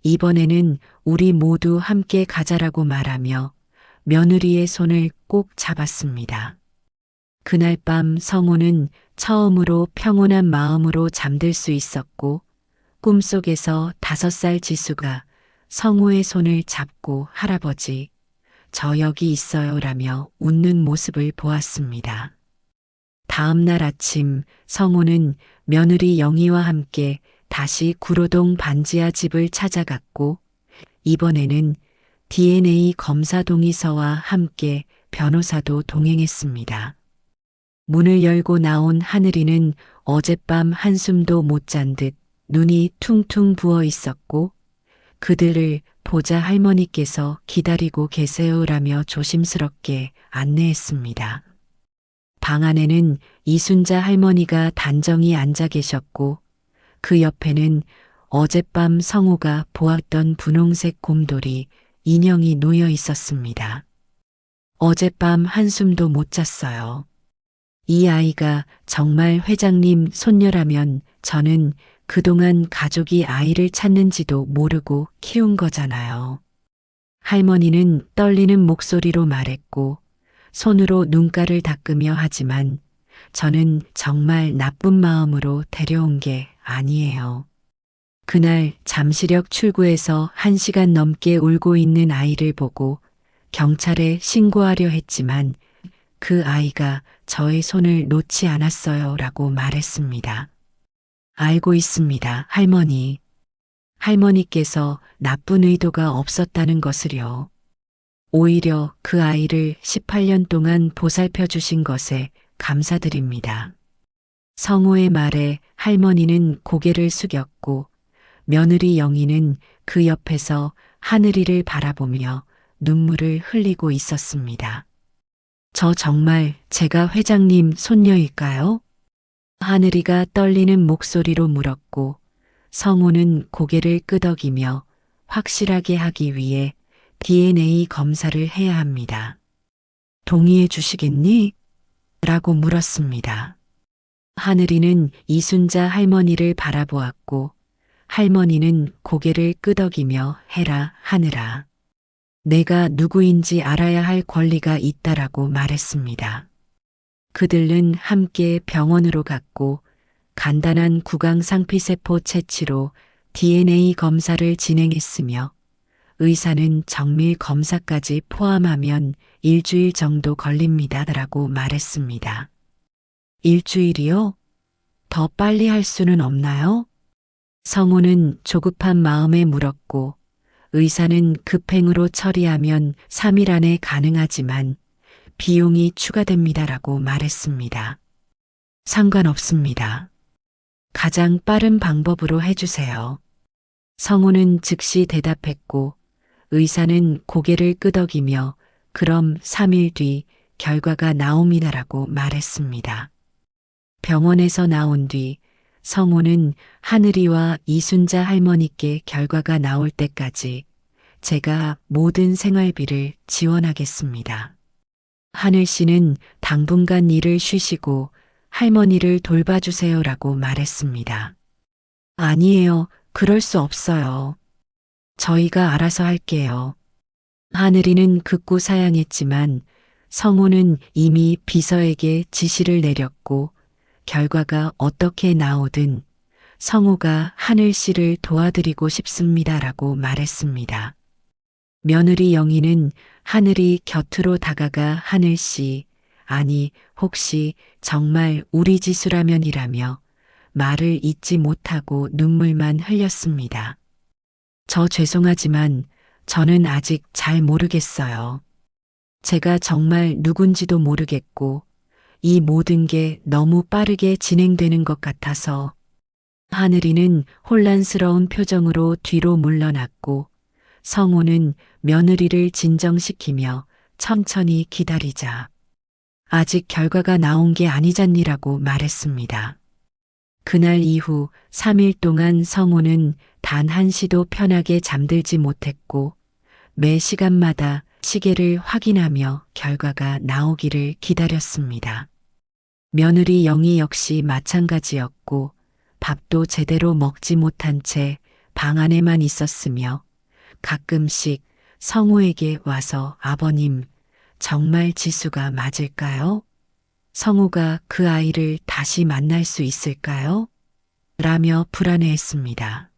이번에는 우리 모두 함께 가자라고 말하며 며느리의 손을 꼭 잡았습니다. 그날 밤 성우는 처음으로 평온한 마음으로 잠들 수 있었고 꿈속에서 5살 지수가 성우의 손을 잡고 할아버지, 저 여기 있어요 라며 웃는 모습을 보았습니다. 다음 날 아침 성우는 며느리 영희와 함께 다시 구로동 반지하 집을 찾아갔고 이번에는 DNA 검사 동의서와 함께 변호사도 동행했습니다. 문을 열고 나온 하늘이는 어젯밤 한숨도 못 잔 듯 눈이 퉁퉁 부어 있었고 그들을 보자 할머니께서 기다리고 계세요라며 조심스럽게 안내했습니다. 방 안에는 이순자 할머니가 단정히 앉아 계셨고 그 옆에는 어젯밤 성우가 보았던 분홍색 곰돌이 인형이 놓여 있었습니다. 어젯밤 한숨도 못 잤어요. 이 아이가 정말 회장님 손녀라면 저는 그동안 가족이 아이를 찾는지도 모르고 키운 거잖아요. 할머니는 떨리는 목소리로 말했고 손으로 눈가를 닦으며 하지만 저는 정말 나쁜 마음으로 데려온 게 아니에요. 그날 잠시력 출구에서 1시간 넘게 울고 있는 아이를 보고 경찰에 신고하려 했지만 그 아이가 저의 손을 놓지 않았어요 라고 말했습니다. 알고 있습니다, 할머니. 할머니께서 나쁜 의도가 없었다는 것을요. 오히려 그 아이를 18년 동안 보살펴 주신 것에 감사드립니다. 성우의 말에 할머니는 고개를 숙였고 며느리 영희는 그 옆에서 하늘이를 바라보며 눈물을 흘리고 있었습니다. 저 정말 제가 회장님 손녀일까요? 하늘이가 떨리는 목소리로 물었고 성우는 고개를 끄덕이며 확실하게 하기 위해 DNA 검사를 해야 합니다. 동의해 주시겠니? 라고 물었습니다. 하늘이는 이순자 할머니를 바라보았고 할머니는 고개를 끄덕이며 해라 하늘아. 내가 누구인지 알아야 할 권리가 있다라고 말했습니다. 그들은 함께 병원으로 갔고 간단한 구강 상피세포 채취로 DNA 검사를 진행했으며 의사는 정밀 검사까지 포함하면 일주일 정도 걸립니다라고 말했습니다. 일주일이요? 더 빨리 할 수는 없나요? 성우는 조급한 마음에 물었고 의사는 급행으로 처리하면 3일 안에 가능하지만 비용이 추가됩니다라고 말했습니다. 상관없습니다. 가장 빠른 방법으로 해주세요. 성우는 즉시 대답했고 의사는 고개를 끄덕이며 그럼 3일 뒤 결과가 나옵니다라고 말했습니다. 병원에서 나온 뒤 성우는 하늘이와 이순자 할머니께 결과가 나올 때까지 제가 모든 생활비를 지원하겠습니다. 하늘 씨는 당분간 일을 쉬시고 할머니를 돌봐주세요라고 말했습니다. 아니에요. 그럴 수 없어요. 저희가 알아서 할게요. 하늘이는 극구 사양했지만 성우는 이미 비서에게 지시를 내렸고 결과가 어떻게 나오든 성우가 하늘 씨를 도와드리고 싶습니다라고 말했습니다. 며느리 영희는 하늘이 곁으로 다가가 하늘 씨, 아니 혹시 정말 우리 지수라면이라며 말을 잇지 못하고 눈물만 흘렸습니다. 저 죄송하지만 저는 아직 잘 모르겠어요. 제가 정말 누군지도 모르겠고 이 모든 게 너무 빠르게 진행되는 것 같아서 하늘이는 혼란스러운 표정으로 뒤로 물러났고 성우는 며느리를 진정시키며 천천히 기다리자. 아직 결과가 나온 게 아니잖니라고 말했습니다. 그날 이후 3일 동안 성우는 단 한시도 편하게 잠들지 못했고 매 시간마다 시계를 확인하며 결과가 나오기를 기다렸습니다. 며느리 영희 역시 마찬가지였고 밥도 제대로 먹지 못한 채 방 안에만 있었으며 가끔씩 성우에게 와서 아버님, 정말 지수가 맞을까요? 성우가 그 아이를 다시 만날 수 있을까요? 라며 불안해했습니다.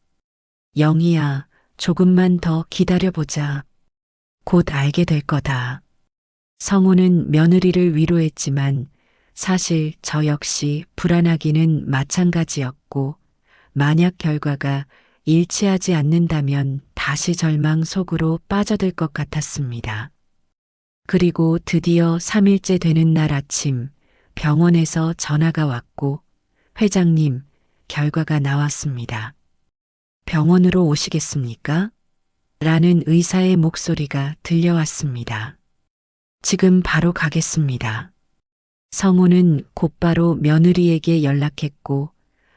영희야, 조금만 더 기다려보자. 곧 알게 될 거다. 성우는 며느리를 위로했지만 사실 저 역시 불안하기는 마찬가지였고 만약 결과가 일치하지 않는다면 다시 절망 속으로 빠져들 것 같았습니다. 그리고 드디어 3일째 되는 날 아침 병원에서 전화가 왔고 회장님, 결과가 나왔습니다. 병원으로 오시겠습니까? 라는 의사의 목소리가 들려왔습니다. 지금 바로 가겠습니다. 성우는 곧바로 며느리에게 연락했고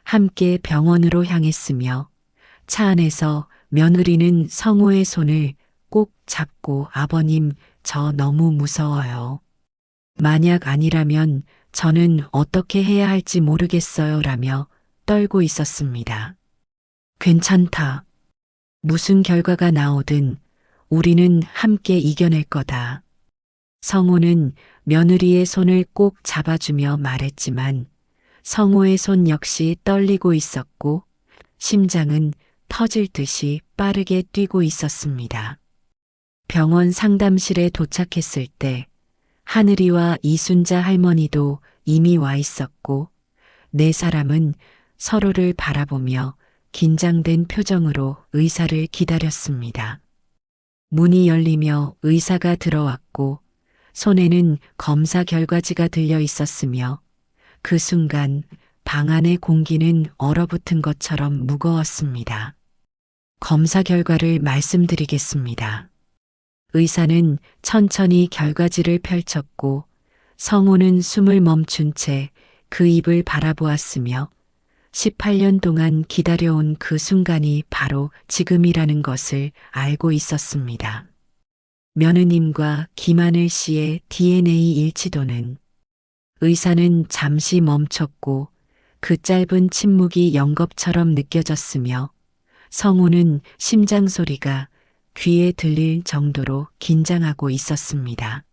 함께 병원으로 향했으며 차 안에서 며느리는 성우의 손을 꼭 잡고 아버님, 저 너무 무서워요. 만약 아니라면 저는 어떻게 해야 할지 모르겠어요 라며 떨고 있었습니다. 괜찮다. 무슨 결과가 나오든 우리는 함께 이겨낼 거다. 성우는 며느리의 손을 꼭 잡아주며 말했지만 성우의 손 역시 떨리고 있었고 심장은 터질 듯이 빠르게 뛰고 있었습니다. 병원 상담실에 도착했을 때 하늘이와 이순자 할머니도 이미 와 있었고 네 사람은 서로를 바라보며 긴장된 표정으로 의사를 기다렸습니다. 문이 열리며 의사가 들어왔고 손에는 검사 결과지가 들려 있었으며 그 순간 방 안의 공기는 얼어붙은 것처럼 무거웠습니다. 검사 결과를 말씀드리겠습니다. 의사는 천천히 결과지를 펼쳤고 성우는 숨을 멈춘 채 그 입을 바라보았으며 18년 동안 기다려온 그 순간이 바로 지금이라는 것을 알고 있었습니다. 며느님과 김하늘 씨의 DNA 일치도는 의사는 잠시 멈췄고 그 짧은 침묵이 영겁처럼 느껴졌으며 성우는 심장 소리가 귀에 들릴 정도로 긴장하고 있었습니다.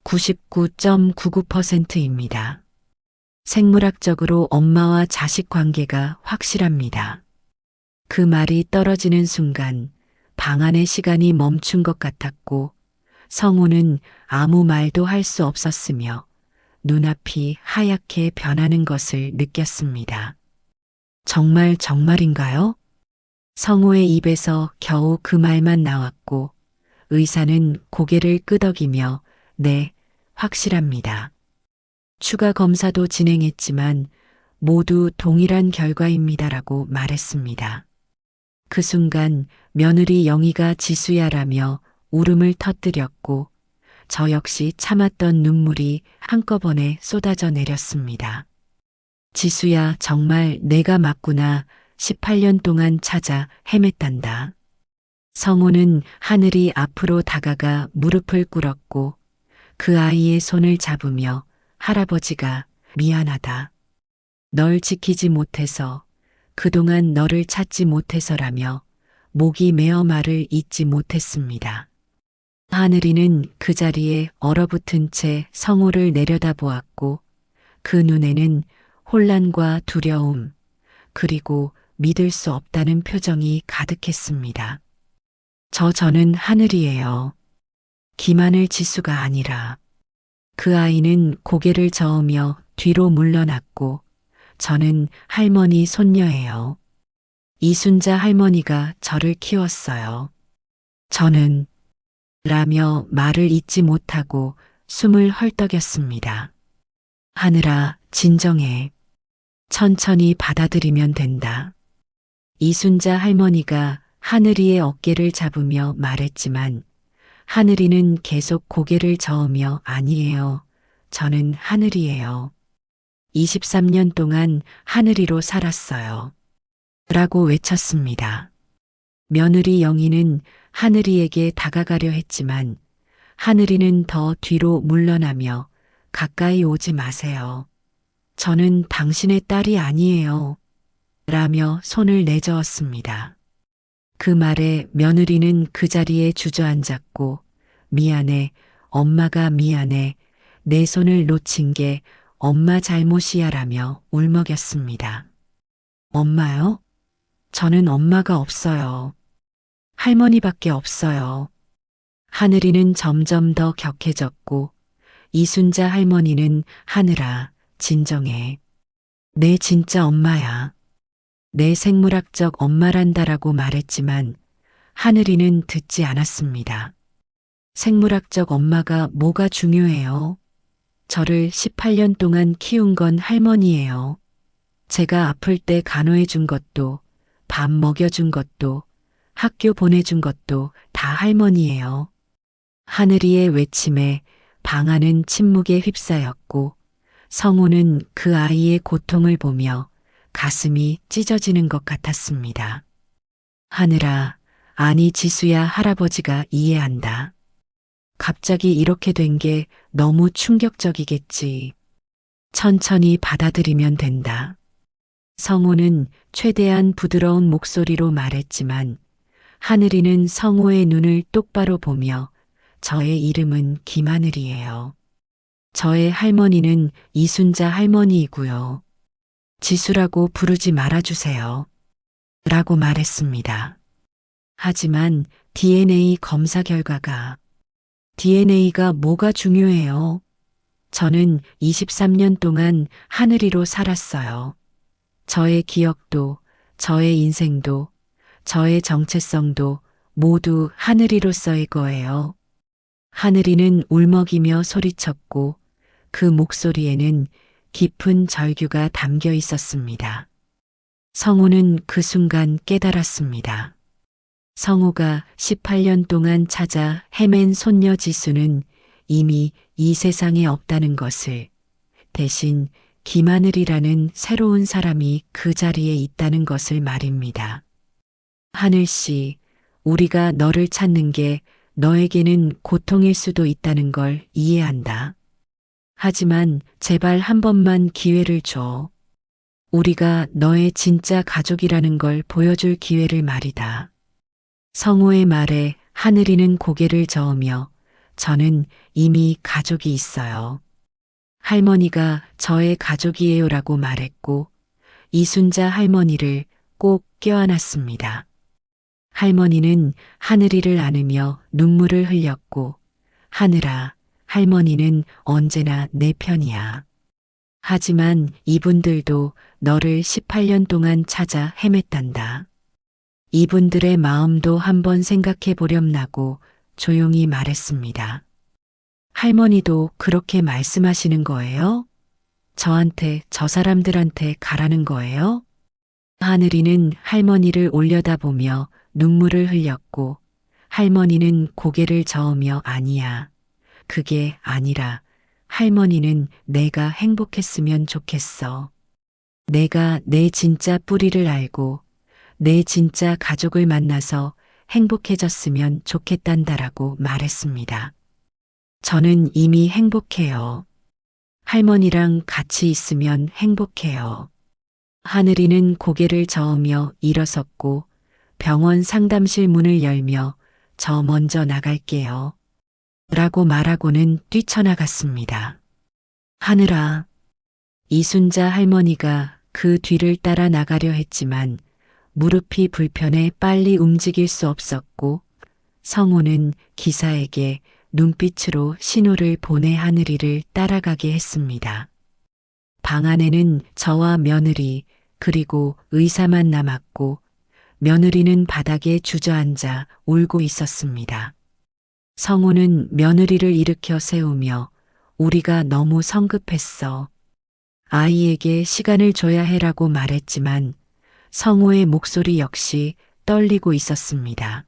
99.99%입니다. 생물학적으로 엄마와 자식 관계가 확실합니다. 그 말이 떨어지는 순간 방 안의 시간이 멈춘 것 같았고 성우는 아무 말도 할 수 없었으며 눈앞이 하얗게 변하는 것을 느꼈습니다. 정말인가요? 성우의 입에서 겨우 그 말만 나왔고 의사는 고개를 끄덕이며 네, 확실합니다. 추가 검사도 진행했지만 모두 동일한 결과입니다라고 말했습니다. 그 순간 며느리 영희가 지수야라며 울음을 터뜨렸고 저 역시 참았던 눈물이 한꺼번에 쏟아져 내렸습니다. 지수야, 정말 내가 맞구나. 18년 동안 찾아 헤맸단다. 성호는 하늘이 앞으로 다가가 무릎을 꿇었고 그 아이의 손을 잡으며 할아버지가 미안하다. 널 지키지 못해서, 그동안 너를 찾지 못해서라며 목이 메어 말을 잇지 못했습니다. 하늘이는 그 자리에 얼어붙은 채 성호를 내려다보았고 그 눈에는 혼란과 두려움, 그리고 믿을 수 없다는 표정이 가득했습니다. 저는 하늘이에요. 김하늘 지수가 아니라. 그 아이는 고개를 저으며 뒤로 물러났고 저는 할머니 손녀예요. 이순자 할머니가 저를 키웠어요. 저는 라며 말을 잇지 못하고 숨을 헐떡였습니다. 하늘아, 진정해. 천천히 받아들이면 된다. 이순자 할머니가 하늘이의 어깨를 잡으며 말했지만 하늘이는 계속 고개를 저으며 아니에요. 저는 하늘이에요. 23년 동안 하늘이로 살았어요. 라고 외쳤습니다. 며느리 영희는 하늘이에게 다가가려 했지만 하늘이는 더 뒤로 물러나며 가까이 오지 마세요. 저는 당신의 딸이 아니에요. 라며 손을 내저었습니다. 그 말에 며느리는 그 자리에 주저앉았고 미안해, 엄마가 미안해, 내 손을 놓친 게 엄마 잘못이야라며 울먹였습니다. 엄마요? 저는 엄마가 없어요. 할머니밖에 없어요. 하늘이는 점점 더 격해졌고 이순자 할머니는 하늘아, 진정해. 내 진짜 엄마야. 내 생물학적 엄마란다라고 말했지만 하늘이는 듣지 않았습니다. 생물학적 엄마가 뭐가 중요해요? 저를 18년 동안 키운 건 할머니예요. 제가 아플 때 간호해 준 것도, 밥 먹여준 것도, 학교 보내준 것도 다 할머니예요. 하늘이의 외침에 방 안은 침묵에 휩싸였고 성호는 그 아이의 고통을 보며 가슴이 찢어지는 것 같았습니다. 하늘아, 아니 지수야, 할아버지가 이해한다. 갑자기 이렇게 된 게 너무 충격적이겠지. 천천히 받아들이면 된다. 성호는 최대한 부드러운 목소리로 말했지만 하늘이는 성호의 눈을 똑바로 보며 저의 이름은 김하늘이에요. 저의 할머니는 이순자 할머니이고요. 지수라고 부르지 말아주세요. 라고 말했습니다. 하지만 DNA 검사 결과가 DNA가 뭐가 중요해요? 저는 23년 동안 하늘이로 살았어요. 저의 기억도, 저의 인생도, 저의 정체성도 모두 하늘이로서의 거예요. 하늘이는 울먹이며 소리쳤고 그 목소리에는 깊은 절규가 담겨 있었습니다. 성호는 그 순간 깨달았습니다. 성호가 18년 동안 찾아 헤맨 손녀 지수는 이미 이 세상에 없다는 것을, 대신 김하늘이라는 새로운 사람이 그 자리에 있다는 것을 말입니다. 하늘씨, 우리가 너를 찾는 게 너에게는 고통일 수도 있다는 걸 이해한다. 하지만 제발 한 번만 기회를 줘. 우리가 너의 진짜 가족이라는 걸 보여줄 기회를 말이다. 성호의 말에 하늘이는 고개를 저으며 저는 이미 가족이 있어요. 할머니가 저의 가족이에요라고 말했고 이순자 할머니를 꼭 껴안았습니다. 할머니는 하늘이를 안으며 눈물을 흘렸고 하늘아, 할머니는 언제나 내 편이야. 하지만 이분들도 너를 18년 동안 찾아 헤맸단다. 이분들의 마음도 한번 생각해 보렴라고 조용히 말했습니다. 할머니도 그렇게 말씀하시는 거예요? 저한테, 저 사람들한테 가라는 거예요? 하늘이는 할머니를 올려다보며 눈물을 흘렸고 할머니는 고개를 저으며 아니야. 그게 아니라 할머니는 내가 행복했으면 좋겠어. 내가 내 진짜 뿌리를 알고 내 진짜 가족을 만나서 행복해졌으면 좋겠단다라고 말했습니다. 저는 이미 행복해요. 할머니랑 같이 있으면 행복해요. 하늘이는 고개를 저으며 일어섰고 병원 상담실 문을 열며 저 먼저 나갈게요. 라고 말하고는 뛰쳐나갔습니다. 하늘아. 이순자 할머니가 그 뒤를 따라 나가려 했지만 무릎이 불편해 빨리 움직일 수 없었고 성호는 기사에게 눈빛으로 신호를 보내 하늘이를 따라가게 했습니다. 방 안에는 저와 며느리 그리고 의사만 남았고 며느리는 바닥에 주저앉아 울고 있었습니다. 성호는 며느리를 일으켜 세우며 우리가 너무 성급했어. 아이에게 시간을 줘야 해라고 말했지만 성호의 목소리 역시 떨리고 있었습니다.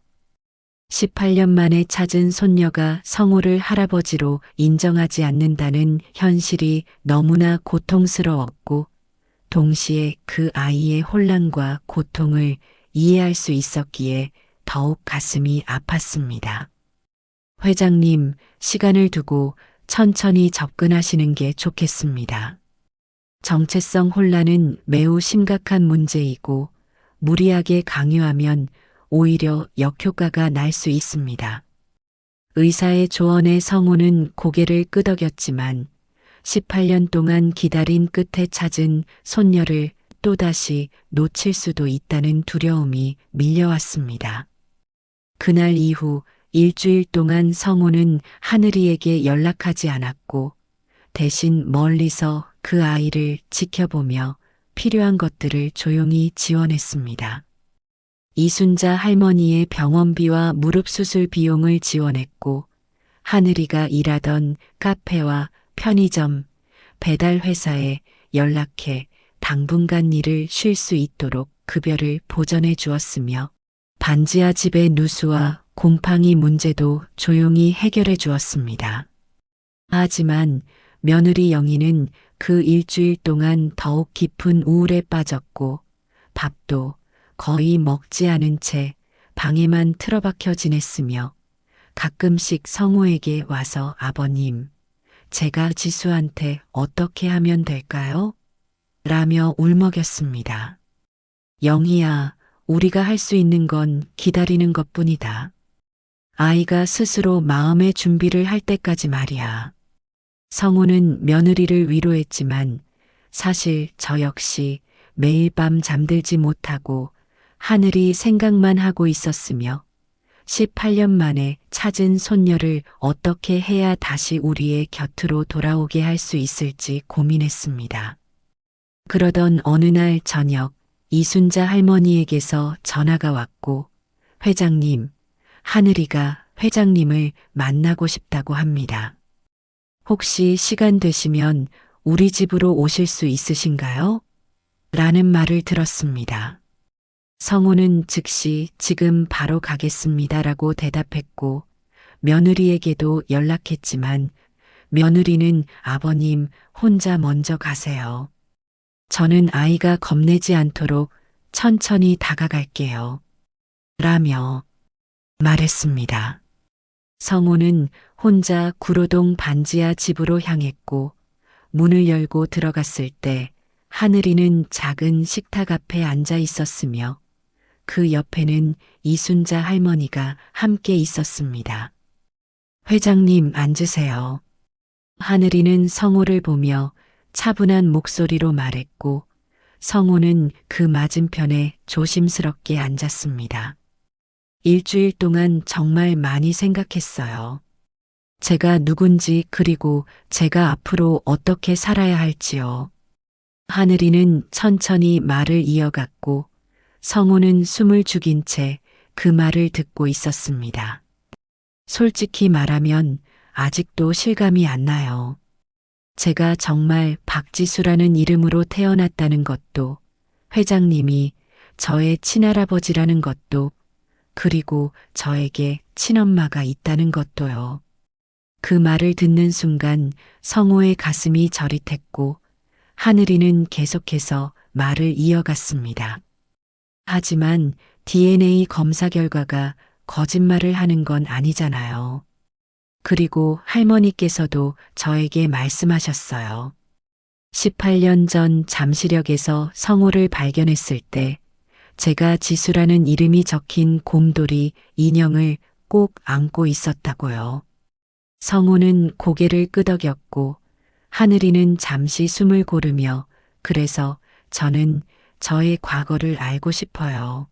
18년 만에 찾은 손녀가 성호를 할아버지로 인정하지 않는다는 현실이 너무나 고통스러웠고 동시에 그 아이의 혼란과 고통을 이해할 수 있었기에 더욱 가슴이 아팠습니다. 회장님, 시간을 두고 천천히 접근하시는 게 좋겠습니다. 정체성 혼란은 매우 심각한 문제이고 무리하게 강요하면 오히려 역효과가 날 수 있습니다. 의사의 조언에 성호는 고개를 끄덕였지만 18년 동안 기다린 끝에 찾은 손녀를 또다시 놓칠 수도 있다는 두려움이 밀려왔습니다. 그날 이후 일주일 동안 성호는 하늘이에게 연락하지 않았고 대신 멀리서 그 아이를 지켜보며 필요한 것들을 조용히 지원했습니다. 이순자 할머니의 병원비와 무릎 수술 비용을 지원했고 하늘이가 일하던 카페와 편의점, 배달 회사에 연락해 당분간 일을 쉴 수 있도록 급여를 보전해 주었으며 반지하 집의 누수와 곰팡이 문제도 조용히 해결해 주었습니다. 하지만 며느리 영희는 그 일주일 동안 더욱 깊은 우울에 빠졌고 밥도 거의 먹지 않은 채 방에만 틀어박혀 지냈으며 가끔씩 성호에게 와서 아버님, 제가 지수한테 어떻게 하면 될까요? 라며 울먹였습니다. 영희야, 우리가 할 수 있는 건 기다리는 것뿐이다. 아이가 스스로 마음의 준비를 할 때까지 말이야. 성호는 며느리를 위로했지만 사실 저 역시 매일 밤 잠들지 못하고 하늘이 생각만 하고 있었으며 18년 만에 찾은 손녀를 어떻게 해야 다시 우리의 곁으로 돌아오게 할 수 있을지 고민했습니다. 그러던 어느 날 저녁 이순자 할머니에게서 전화가 왔고 회장님, 하늘이가 회장님을 만나고 싶다고 합니다. 혹시 시간 되시면 우리 집으로 오실 수 있으신가요? 라는 말을 들었습니다. 성호는 즉시 지금 바로 가겠습니다라고 대답했고 며느리에게도 연락했지만 며느리는 아버님 혼자 먼저 가세요. 저는 아이가 겁내지 않도록 천천히 다가갈게요. 라며 말했습니다. 성호는 혼자 구로동 반지하 집으로 향했고 문을 열고 들어갔을 때 하늘이는 작은 식탁 앞에 앉아 있었으며 그 옆에는 이순자 할머니가 함께 있었습니다. 회장님 앉으세요. 하늘이는 성호를 보며 차분한 목소리로 말했고 성호는 그 맞은편에 조심스럽게 앉았습니다. 일주일 동안 정말 많이 생각했어요. 제가 누군지 그리고 제가 앞으로 어떻게 살아야 할지요. 하늘이는 천천히 말을 이어갔고 성호는 숨을 죽인 채 그 말을 듣고 있었습니다. 솔직히 말하면 아직도 실감이 안 나요. 제가 정말 박지수라는 이름으로 태어났다는 것도, 회장님이 저의 친할아버지라는 것도, 그리고 저에게 친엄마가 있다는 것도요. 그 말을 듣는 순간 성호의 가슴이 저릿했고 하늘이는 계속해서 말을 이어갔습니다. 하지만 DNA 검사 결과가 거짓말을 하는 건 아니잖아요. 그리고 할머니께서도 저에게 말씀하셨어요. 18년 전 잠시력에서 성호를 발견했을 때 제가 지수라는 이름이 적힌 곰돌이 인형을 꼭 안고 있었다고요. 성호는 고개를 끄덕였고 하늘이는 잠시 숨을 고르며 그래서 저는 저의 과거를 알고 싶어요.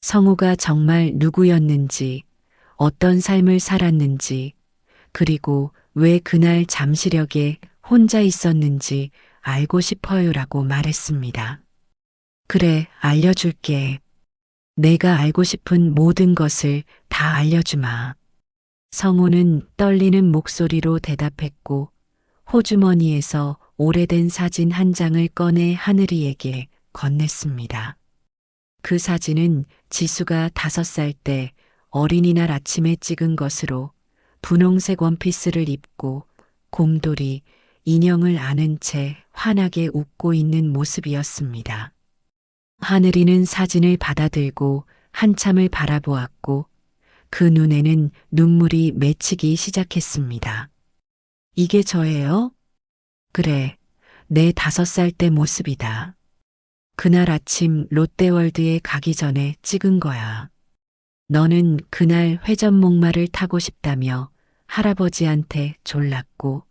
성호가 정말 누구였는지, 어떤 삶을 살았는지, 그리고 왜 그날 잠시력에 혼자 있었는지 알고 싶어요라고 말했습니다. 그래, 알려줄게. 내가 알고 싶은 모든 것을 다 알려주마. 성호는 떨리는 목소리로 대답했고 호주머니에서 오래된 사진 한 장을 꺼내 하늘이에게 건넸습니다. 그 사진은 지수가 5살 때 어린이날 아침에 찍은 것으로 분홍색 원피스를 입고 곰돌이 인형을 안은 채 환하게 웃고 있는 모습이었습니다. 하늘이는 사진을 받아들고 한참을 바라보았고 그 눈에는 눈물이 맺히기 시작했습니다. 이게 저예요? 그래, 내 5살 때 모습이다. 그날 아침 롯데월드에 가기 전에 찍은 거야. 너는 그날 회전목마를 타고 싶다며 할아버지한테 졸랐고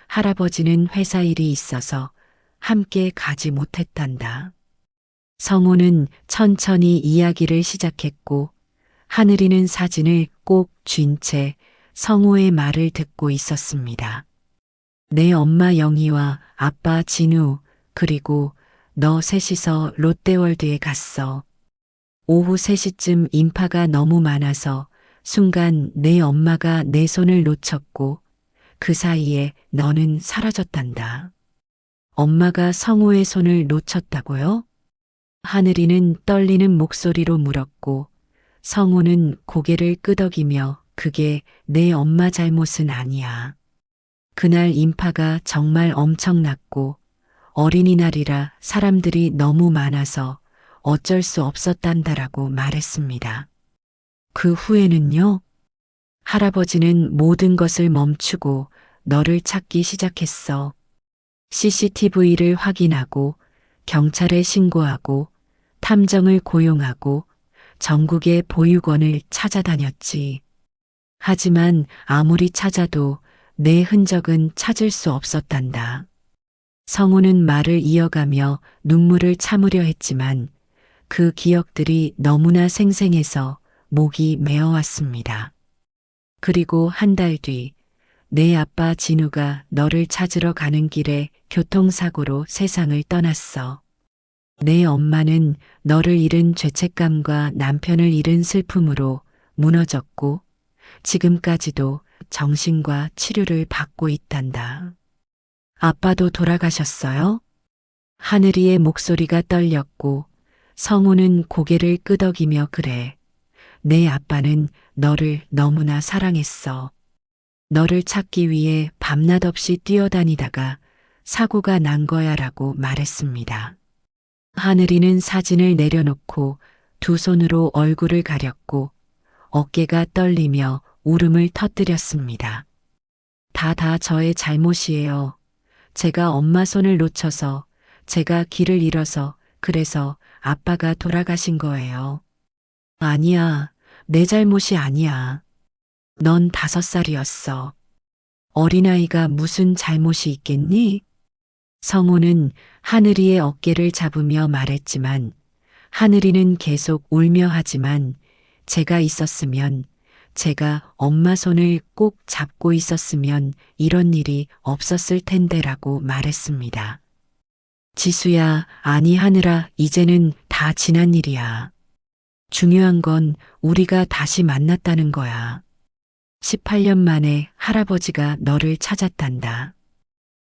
할아버지는 회사 일이 있어서 함께 가지 못했단다. 성호는 천천히 이야기를 시작했고 하늘이는 사진을 꼭 쥔 채 성호의 말을 듣고 있었습니다. 내 엄마 영희와 아빠 진우 그리고 너 셋이서 롯데월드에 갔어. 오후 3시쯤 인파가 너무 많아서 순간 내 엄마가 내 손을 놓쳤고 그 사이에 너는 사라졌단다. 엄마가 성호의 손을 놓쳤다고요? 하늘이는 떨리는 목소리로 물었고 성호는 고개를 끄덕이며 그게 내 엄마 잘못은 아니야. 그날 인파가 정말 엄청났고 어린이날이라 사람들이 너무 많아서 어쩔 수 없었단다라고 말했습니다. 그 후에는요? 할아버지는 모든 것을 멈추고 너를 찾기 시작했어. CCTV를 확인하고 경찰에 신고하고 탐정을 고용하고 전국의 보육원을 찾아다녔지. 하지만 아무리 찾아도 내 흔적은 찾을 수 없었단다. 성우는 말을 이어가며 눈물을 참으려 했지만 그 기억들이 너무나 생생해서 목이 메어왔습니다. 그리고 한 달 뒤 내 아빠 진우가 너를 찾으러 가는 길에 교통사고로 세상을 떠났어. 내 엄마는 너를 잃은 죄책감과 남편을 잃은 슬픔으로 무너졌고 지금까지도 정신과 치료를 받고 있단다. 아빠도 돌아가셨어요? 하늘이의 목소리가 떨렸고 성우는 고개를 끄덕이며 그래. 내 아빠는 너를 너무나 사랑했어. 너를 찾기 위해 밤낮 없이 뛰어다니다가 사고가 난 거야라고 말했습니다. 하늘이는 사진을 내려놓고 두 손으로 얼굴을 가렸고 어깨가 떨리며 울음을 터뜨렸습니다. 다 저의 잘못이에요. 제가 엄마 손을 놓쳐서, 제가 길을 잃어서, 그래서 아빠가 돌아가신 거예요. 아니야, 내 잘못이 아니야. 넌 5살이었어. 어린아이가 무슨 잘못이 있겠니? 성우는 하늘이의 어깨를 잡으며 말했지만 하늘이는 계속 울며 하지만 제가 있었으면, 제가 엄마 손을 꼭 잡고 있었으면 이런 일이 없었을 텐데라고 말했습니다. 지수야, 아니 하늘아, 이제는 다 지난 일이야. 중요한 건 우리가 다시 만났다는 거야. 18년 만에 할아버지가 너를 찾았단다.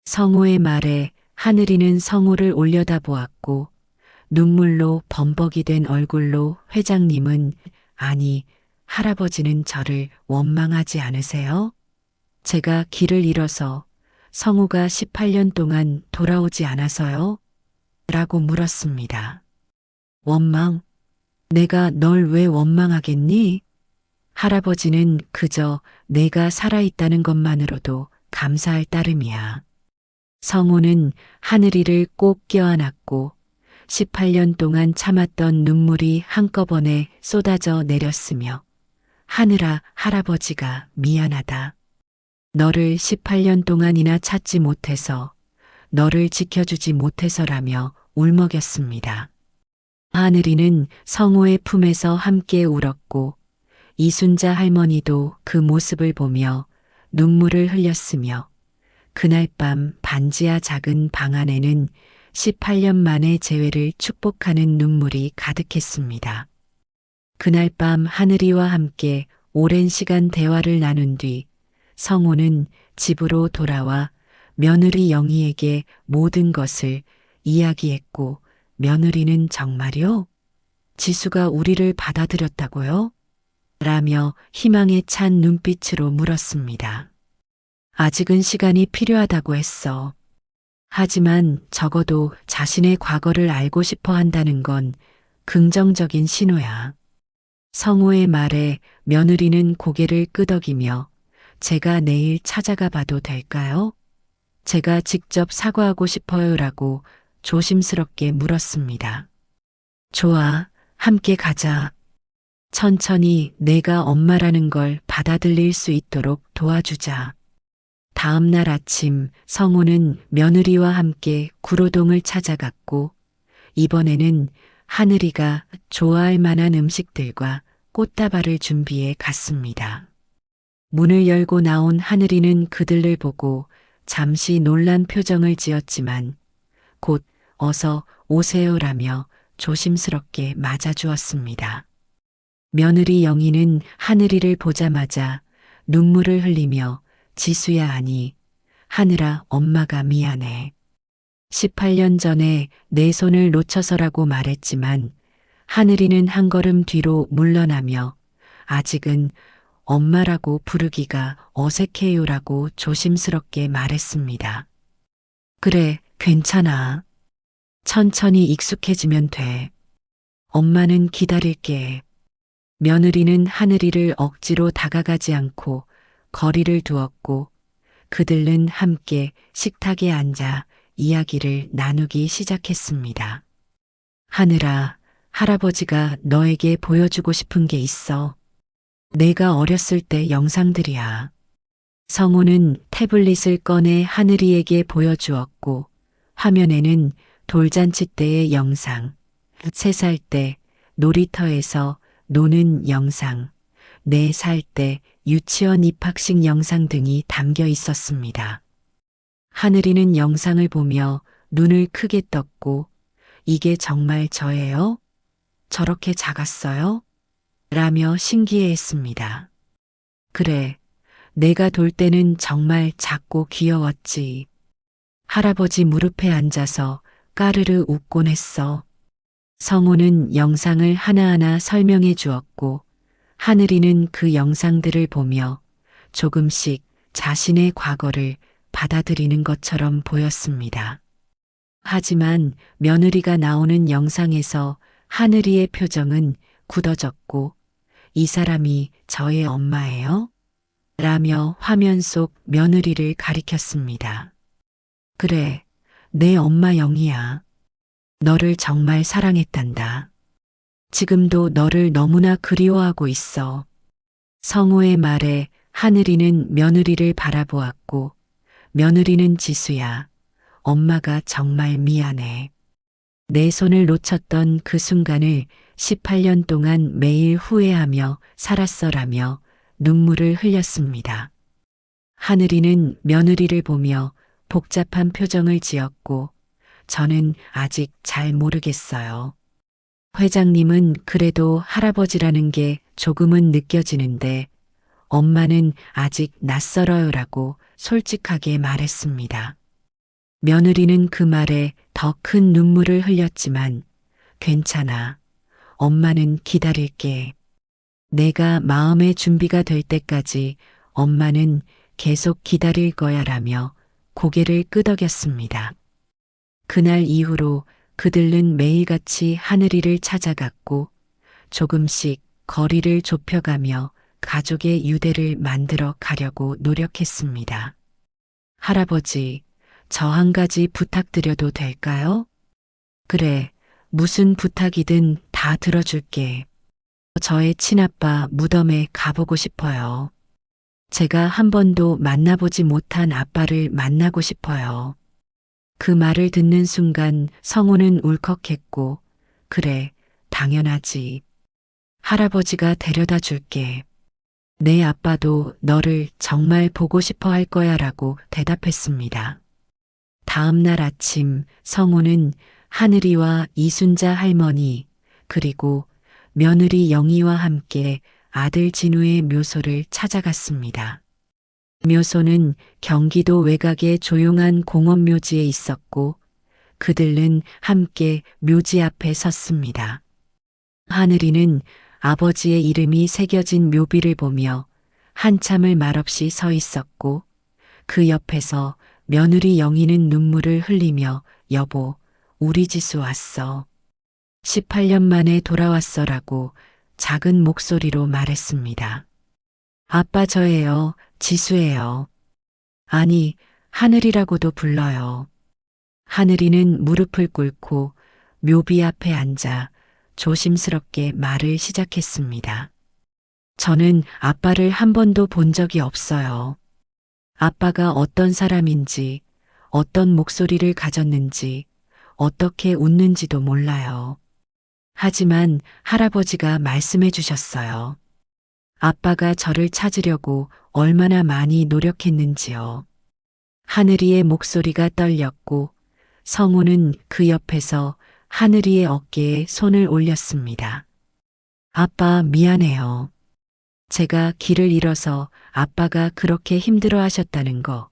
성호의 말에 하늘이는 성호를 올려다보았고 눈물로 범벅이 된 얼굴로 회장님은, 아니 할아버지는 저를 원망하지 않으세요? 제가 길을 잃어서 성우가 18년 동안 돌아오지 않아서요? 라고 물었습니다. 원망? 내가 널 왜 원망하겠니? 할아버지는 그저 내가 살아있다는 것만으로도 감사할 따름이야. 성우는 하늘이를 꼭 껴안았고 18년 동안 참았던 눈물이 한꺼번에 쏟아져 내렸으며 하늘아, 할아버지가 미안하다. 너를 18년 동안이나 찾지 못해서, 너를 지켜주지 못해서라며 울먹였습니다. 하늘이는 성우의 품에서 함께 울었고 이순자 할머니도 그 모습을 보며 눈물을 흘렸으며 그날 밤 반지하 작은 방 안에는 18년 만의 재회를 축복하는 눈물이 가득했습니다. 그날 밤 하늘이와 함께 오랜 시간 대화를 나눈 뒤 성우는 집으로 돌아와 며느리 영희에게 모든 것을 이야기했고 며느리는 정말요? 지수가 우리를 받아들였다고요? 라며 희망에 찬 눈빛으로 물었습니다. 아직은 시간이 필요하다고 했어. 하지만 적어도 자신의 과거를 알고 싶어 한다는 건 긍정적인 신호야. 성우의 말에 며느리는 고개를 끄덕이며 제가 내일 찾아가 봐도 될까요? 제가 직접 사과하고 싶어요라고 조심스럽게 물었습니다. 좋아, 함께 가자. 천천히 내가 엄마라는 걸 받아들일 수 있도록 도와주자. 다음 날 아침 성우는 며느리와 함께 구로동을 찾아갔고 이번에는 하늘이가 좋아할 만한 음식들과 꽃다발을 준비해 갔습니다. 문을 열고 나온 하늘이는 그들을 보고 잠시 놀란 표정을 지었지만 곧 어서 오세요라며 조심스럽게 맞아주었습니다. 며느리 영희는 하늘이를 보자마자 눈물을 흘리며 지수야 아니, 하늘아 엄마가 미안해. 18년 전에 내 손을 놓쳐서라고 말했지만 하늘이는 한 걸음 뒤로 물러나며 아직은 엄마라고 부르기가 어색해요라고 조심스럽게 말했습니다. 그래, 괜찮아. 천천히 익숙해지면 돼. 엄마는 기다릴게. 며느리는 하늘이를 억지로 다가가지 않고 거리를 두었고 그들은 함께 식탁에 앉아 이야기를 나누기 시작했습니다. 하늘아, 할아버지가 너에게 보여주고 싶은 게 있어. 내가 어렸을 때 영상들이야. 성우는 태블릿을 꺼내 하늘이에게 보여주었고 화면에는 돌잔치 때의 영상, 3살 때 놀이터에서 노는 영상, 4살 때 유치원 입학식 영상 등이 담겨 있었습니다. 하늘이는 영상을 보며 눈을 크게 떴고 이게 정말 저예요? 저렇게 작았어요? 라며 신기해했습니다. 그래, 내가 돌 때는 정말 작고 귀여웠지. 할아버지 무릎에 앉아서 까르르 웃곤 했어. 성우는 영상을 하나하나 설명해 주었고 하늘이는 그 영상들을 보며 조금씩 자신의 과거를 받아들이는 것처럼 보였습니다. 하지만 며느리가 나오는 영상에서 하늘이의 표정은 굳어졌고 이 사람이 저의 엄마예요? 라며 화면 속 며느리를 가리켰습니다. 그래, 내 엄마 영희야. 너를 정말 사랑했단다. 지금도 너를 너무나 그리워하고 있어. 성우의 말에 하늘이는 며느리를 바라보았고 며느리는 지수야. 엄마가 정말 미안해. 내 손을 놓쳤던 그 순간을 18년 동안 매일 후회하며 살았어라며 눈물을 흘렸습니다. 하늘이는 며느리를 보며 복잡한 표정을 지었고 저는 아직 잘 모르겠어요. 회장님은 그래도 할아버지라는 게 조금은 느껴지는데 엄마는 아직 낯설어요라고 솔직하게 말했습니다. 며느리는 그 말에 더 큰 눈물을 흘렸지만 괜찮아. 엄마는 기다릴게. 내가 마음의 준비가 될 때까지 엄마는 계속 기다릴 거야 라며 고개를 끄덕였습니다. 그날 이후로 그들은 매일같이 하늘이를 찾아갔고 조금씩 거리를 좁혀가며 가족의 유대를 만들어 가려고 노력했습니다. 할아버지, 저 한 가지 부탁드려도 될까요? 그래, 무슨 부탁이든 다 들어줄게. 저의 친아빠 무덤에 가보고 싶어요. 제가 한 번도 만나보지 못한 아빠를 만나고 싶어요. 그 말을 듣는 순간 성호는 울컥했고, 그래, 당연하지. 할아버지가 데려다 줄게. 내 아빠도 너를 정말 보고 싶어 할 거야 라고 대답했습니다. 다음 날 아침 성호는 하늘이와 이순자 할머니 그리고 며느리 영희와 함께 아들 진우의 묘소를 찾아갔습니다. 묘소는 경기도 외곽의 조용한 공원 묘지에 있었고 그들은 함께 묘지 앞에 섰습니다. 하늘이는 아버지의 이름이 새겨진 묘비를 보며 한참을 말없이 서 있었고 그 옆에서 며느리 영희는 눈물을 흘리며 여보, 우리 지수 왔어. 18년 만에 돌아왔어라고 작은 목소리로 말했습니다. 아빠 저예요. 지수예요. 아니, 하늘이라고도 불러요. 하늘이는 무릎을 꿇고 묘비 앞에 앉아 조심스럽게 말을 시작했습니다. 저는 아빠를 한 번도 본 적이 없어요. 아빠가 어떤 사람인지, 어떤 목소리를 가졌는지, 어떻게 웃는지도 몰라요. 하지만 할아버지가 말씀해 주셨어요. 아빠가 저를 찾으려고 얼마나 많이 노력했는지요. 하늘이의 목소리가 떨렸고 성우는 그 옆에서 하늘이의 어깨에 손을 올렸습니다. 아빠 미안해요. 제가 길을 잃어서 아빠가 그렇게 힘들어 하셨다는 거,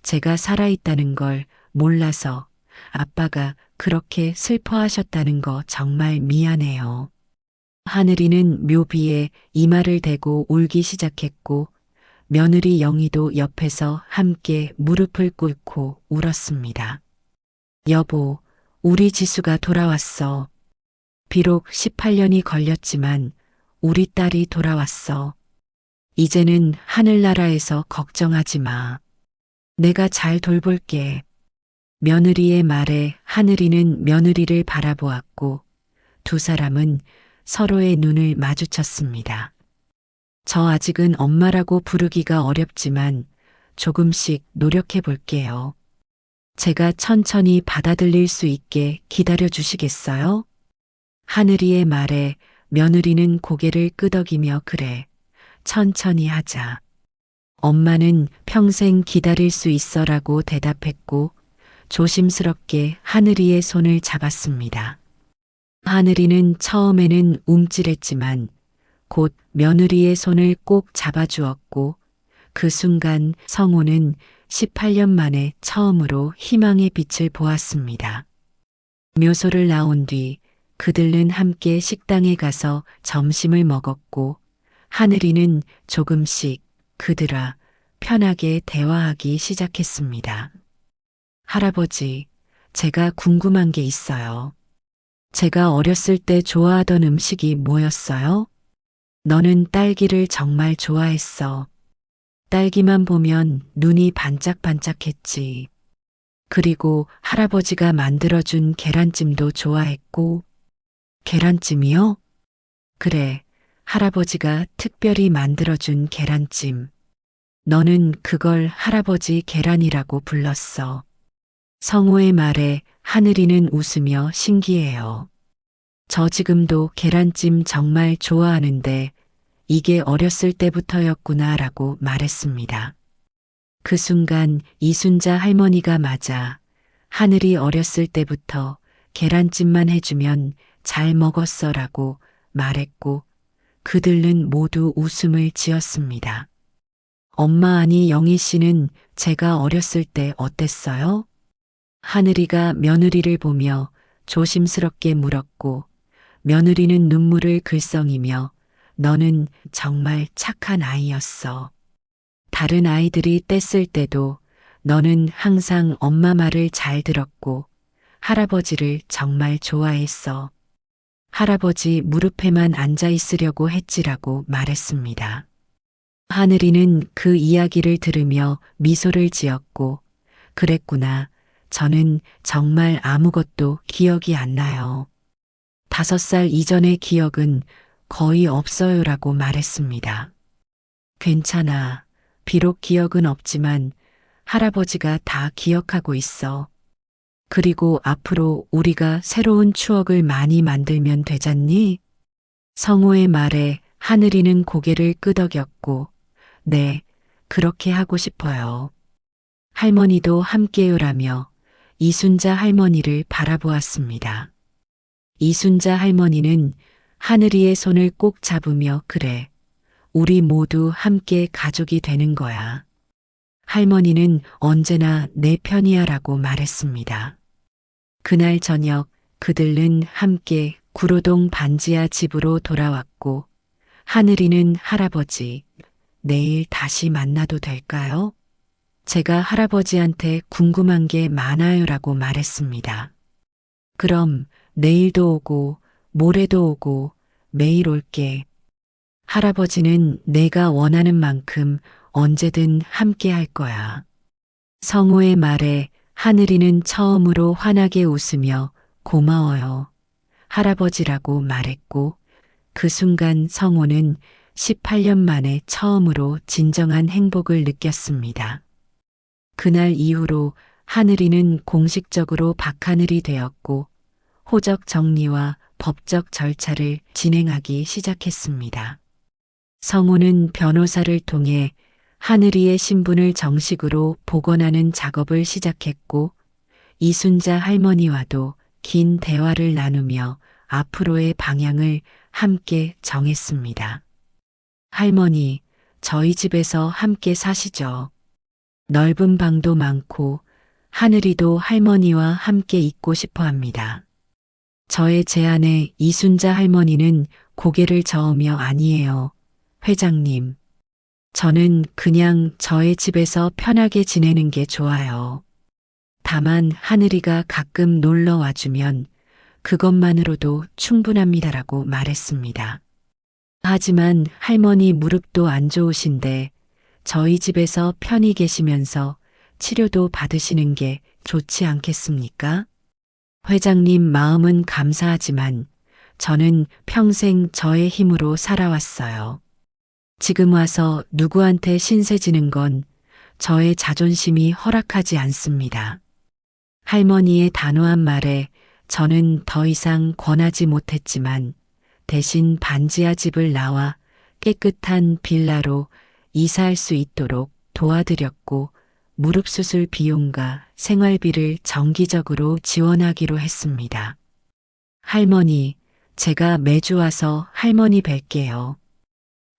제가 살아있다는 걸 몰라서 아빠가 그렇게 슬퍼하셨다는 거 정말 미안해요. 하늘이는 묘비에 이마를 대고 울기 시작했고 며느리 영희도 옆에서 함께 무릎을 꿇고 울었습니다. 여보, 우리 지수가 돌아왔어. 비록 18년이 걸렸지만 우리 딸이 돌아왔어. 이제는 하늘나라에서 걱정하지 마. 내가 잘 돌볼게. 며느리의 말에 하늘이는 며느리를 바라보았고 두 사람은 서로의 눈을 마주쳤습니다. 저 아직은 엄마라고 부르기가 어렵지만 조금씩 노력해 볼게요. 제가 천천히 받아들일 수 있게 기다려 주시겠어요? 하늘이의 말에 며느리는 고개를 끄덕이며 그래, 천천히 하자. 엄마는 평생 기다릴 수 있어라고 대답했고 조심스럽게 하늘이의 손을 잡았습니다. 하늘이는 처음에는 움찔했지만 곧 며느리의 손을 꼭 잡아주었고 그 순간 성호는 18년 만에 처음으로 희망의 빛을 보았습니다. 묘소를 나온 뒤 그들은 함께 식당에 가서 점심을 먹었고 하늘이는 조금씩 그들과 편하게 대화하기 시작했습니다. 할아버지, 제가 궁금한 게 있어요. 제가 어렸을 때 좋아하던 음식이 뭐였어요? 너는 딸기를 정말 좋아했어. 딸기만 보면 눈이 반짝반짝했지. 그리고 할아버지가 만들어준 계란찜도 좋아했고. 계란찜이요? 그래, 할아버지가 특별히 만들어준 계란찜. 너는 그걸 할아버지 계란이라고 불렀어. 성호의 말에 하늘이는 웃으며 신기해요. 저 지금도 계란찜 정말 좋아하는데 이게 어렸을 때부터였구나라고 말했습니다. 그 순간 이순자 할머니가 맞아 하늘이 어렸을 때부터 계란찜만 해주면 잘 먹었어라고 말했고 그들은 모두 웃음을 지었습니다. 엄마 아니 영희 씨는 제가 어렸을 때 어땠어요? 하늘이가 며느리를 보며 조심스럽게 물었고 며느리는 눈물을 글썽이며 너는 정말 착한 아이였어. 다른 아이들이 뗐을 때도 너는 항상 엄마 말을 잘 들었고 할아버지를 정말 좋아했어. 할아버지 무릎에만 앉아 있으려고 했지라고 말했습니다. 하늘이는 그 이야기를 들으며 미소를 지었고, 그랬구나. 저는 정말 아무것도 기억이 안 나요. 5살 이전의 기억은 거의 없어요라고 말했습니다. 괜찮아. 비록 기억은 없지만 할아버지가 다 기억하고 있어. 그리고 앞으로 우리가 새로운 추억을 많이 만들면 되잖니? 성호의 말에 하늘이는 고개를 끄덕였고, 네, 그렇게 하고 싶어요. 할머니도 함께요라며 이순자 할머니를 바라보았습니다. 이순자 할머니는 하늘이의 손을 꼭 잡으며 그래, 우리 모두 함께 가족이 되는 거야. 할머니는 언제나 내 편이야라고 말했습니다. 그날 저녁 그들은 함께 구로동 반지하 집으로 돌아왔고 하늘이는 할아버지, 내일 다시 만나도 될까요? 제가 할아버지한테 궁금한 게 많아요라고 말했습니다. 그럼 내일도 오고 모레도 오고 매일 올게. 할아버지는 내가 원하는 만큼 언제든 함께 할 거야. 성호의 말에 하늘이는 처음으로 환하게 웃으며 고마워요. 할아버지라고 말했고 그 순간 성호는 18년 만에 처음으로 진정한 행복을 느꼈습니다. 그날 이후로 하늘이는 공식적으로 박하늘이 되었고 호적 정리와 법적 절차를 진행하기 시작했습니다. 성호는 변호사를 통해 하늘이의 신분을 정식으로 복원하는 작업을 시작했고 이순자 할머니와도 긴 대화를 나누며 앞으로의 방향을 함께 정했습니다. 할머니, 저희 집에서 함께 사시죠. 넓은 방도 많고 하늘이도 할머니와 함께 있고 싶어 합니다. 저의 제안에 이순자 할머니는 고개를 저으며 아니에요. 회장님, 저는 그냥 저의 집에서 편하게 지내는 게 좋아요. 다만 하늘이가 가끔 놀러 와주면 그것만으로도 충분합니다라고 말했습니다. 하지만 할머니 무릎도 안 좋으신데 저희 집에서 편히 계시면서 치료도 받으시는 게 좋지 않겠습니까? 회장님 마음은 감사하지만 저는 평생 저의 힘으로 살아왔어요. 지금 와서 누구한테 신세지는 건 저의 자존심이 허락하지 않습니다. 할머니의 단호한 말에 저는 더 이상 권하지 못했지만 대신 반지하 집을 나와 깨끗한 빌라로 이사할 수 있도록 도와드렸고 무릎 수술 비용과 생활비를 정기적으로 지원하기로 했습니다. 할머니, 제가 매주 와서 할머니 뵐게요.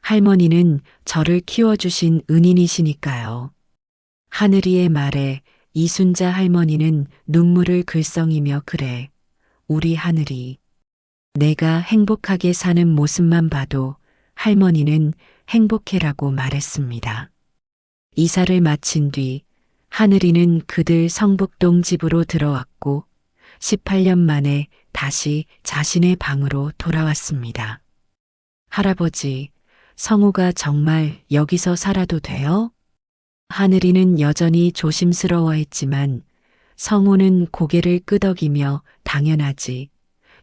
할머니는 저를 키워주신 은인이시니까요. 하늘이의 말에 이순자 할머니는 눈물을 글썽이며 그래, 우리 하늘이. 내가 행복하게 사는 모습만 봐도 할머니는 행복해라고 말했습니다. 이사를 마친 뒤 하늘이는 그들 성북동 집으로 들어왔고 18년 만에 다시 자신의 방으로 돌아왔습니다. 할아버지, 성우가 정말 여기서 살아도 돼요? 하늘이는 여전히 조심스러워했지만 성우는 고개를 끄덕이며 당연하지.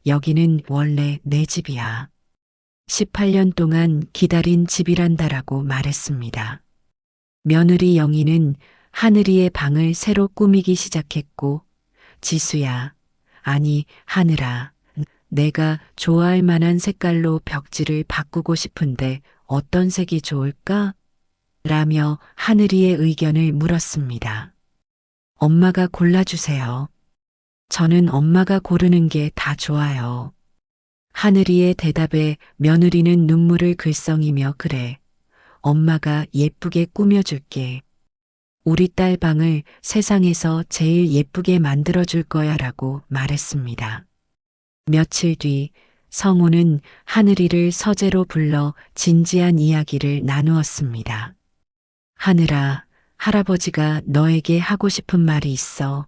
여기는 원래 내 집이야. 18년 동안 기다린 집이란다라고 말했습니다. 며느리 영희는 하늘이의 방을 새로 꾸미기 시작했고 지수야, 아니 하늘아, 내가 좋아할 만한 색깔로 벽지를 바꾸고 싶은데 어떤 색이 좋을까? 라며 하늘이의 의견을 물었습니다. 엄마가 골라주세요. 저는 엄마가 고르는 게 다 좋아요. 하늘이의 대답에 며느리는 눈물을 글썽이며 그래, 엄마가 예쁘게 꾸며줄게. 우리 딸 방을 세상에서 제일 예쁘게 만들어줄 거야 라고 말했습니다. 며칠 뒤 성우는 하늘이를 서재로 불러 진지한 이야기를 나누었습니다. 하늘아, 할아버지가 너에게 하고 싶은 말이 있어.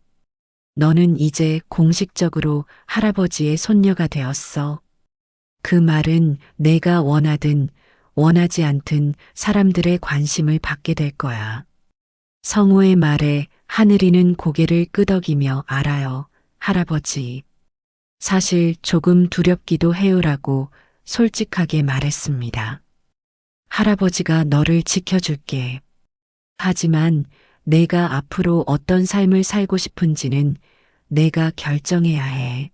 너는 이제 공식적으로 할아버지의 손녀가 되었어. 그 말은 내가 원하든 원하지 않든 사람들의 관심을 받게 될 거야. 성우의 말에 하늘이는 고개를 끄덕이며 알아요, 할아버지. 사실 조금 두렵기도 해요라고 솔직하게 말했습니다. 할아버지가 너를 지켜줄게. 하지만 내가 앞으로 어떤 삶을 살고 싶은지는 내가 결정해야 해.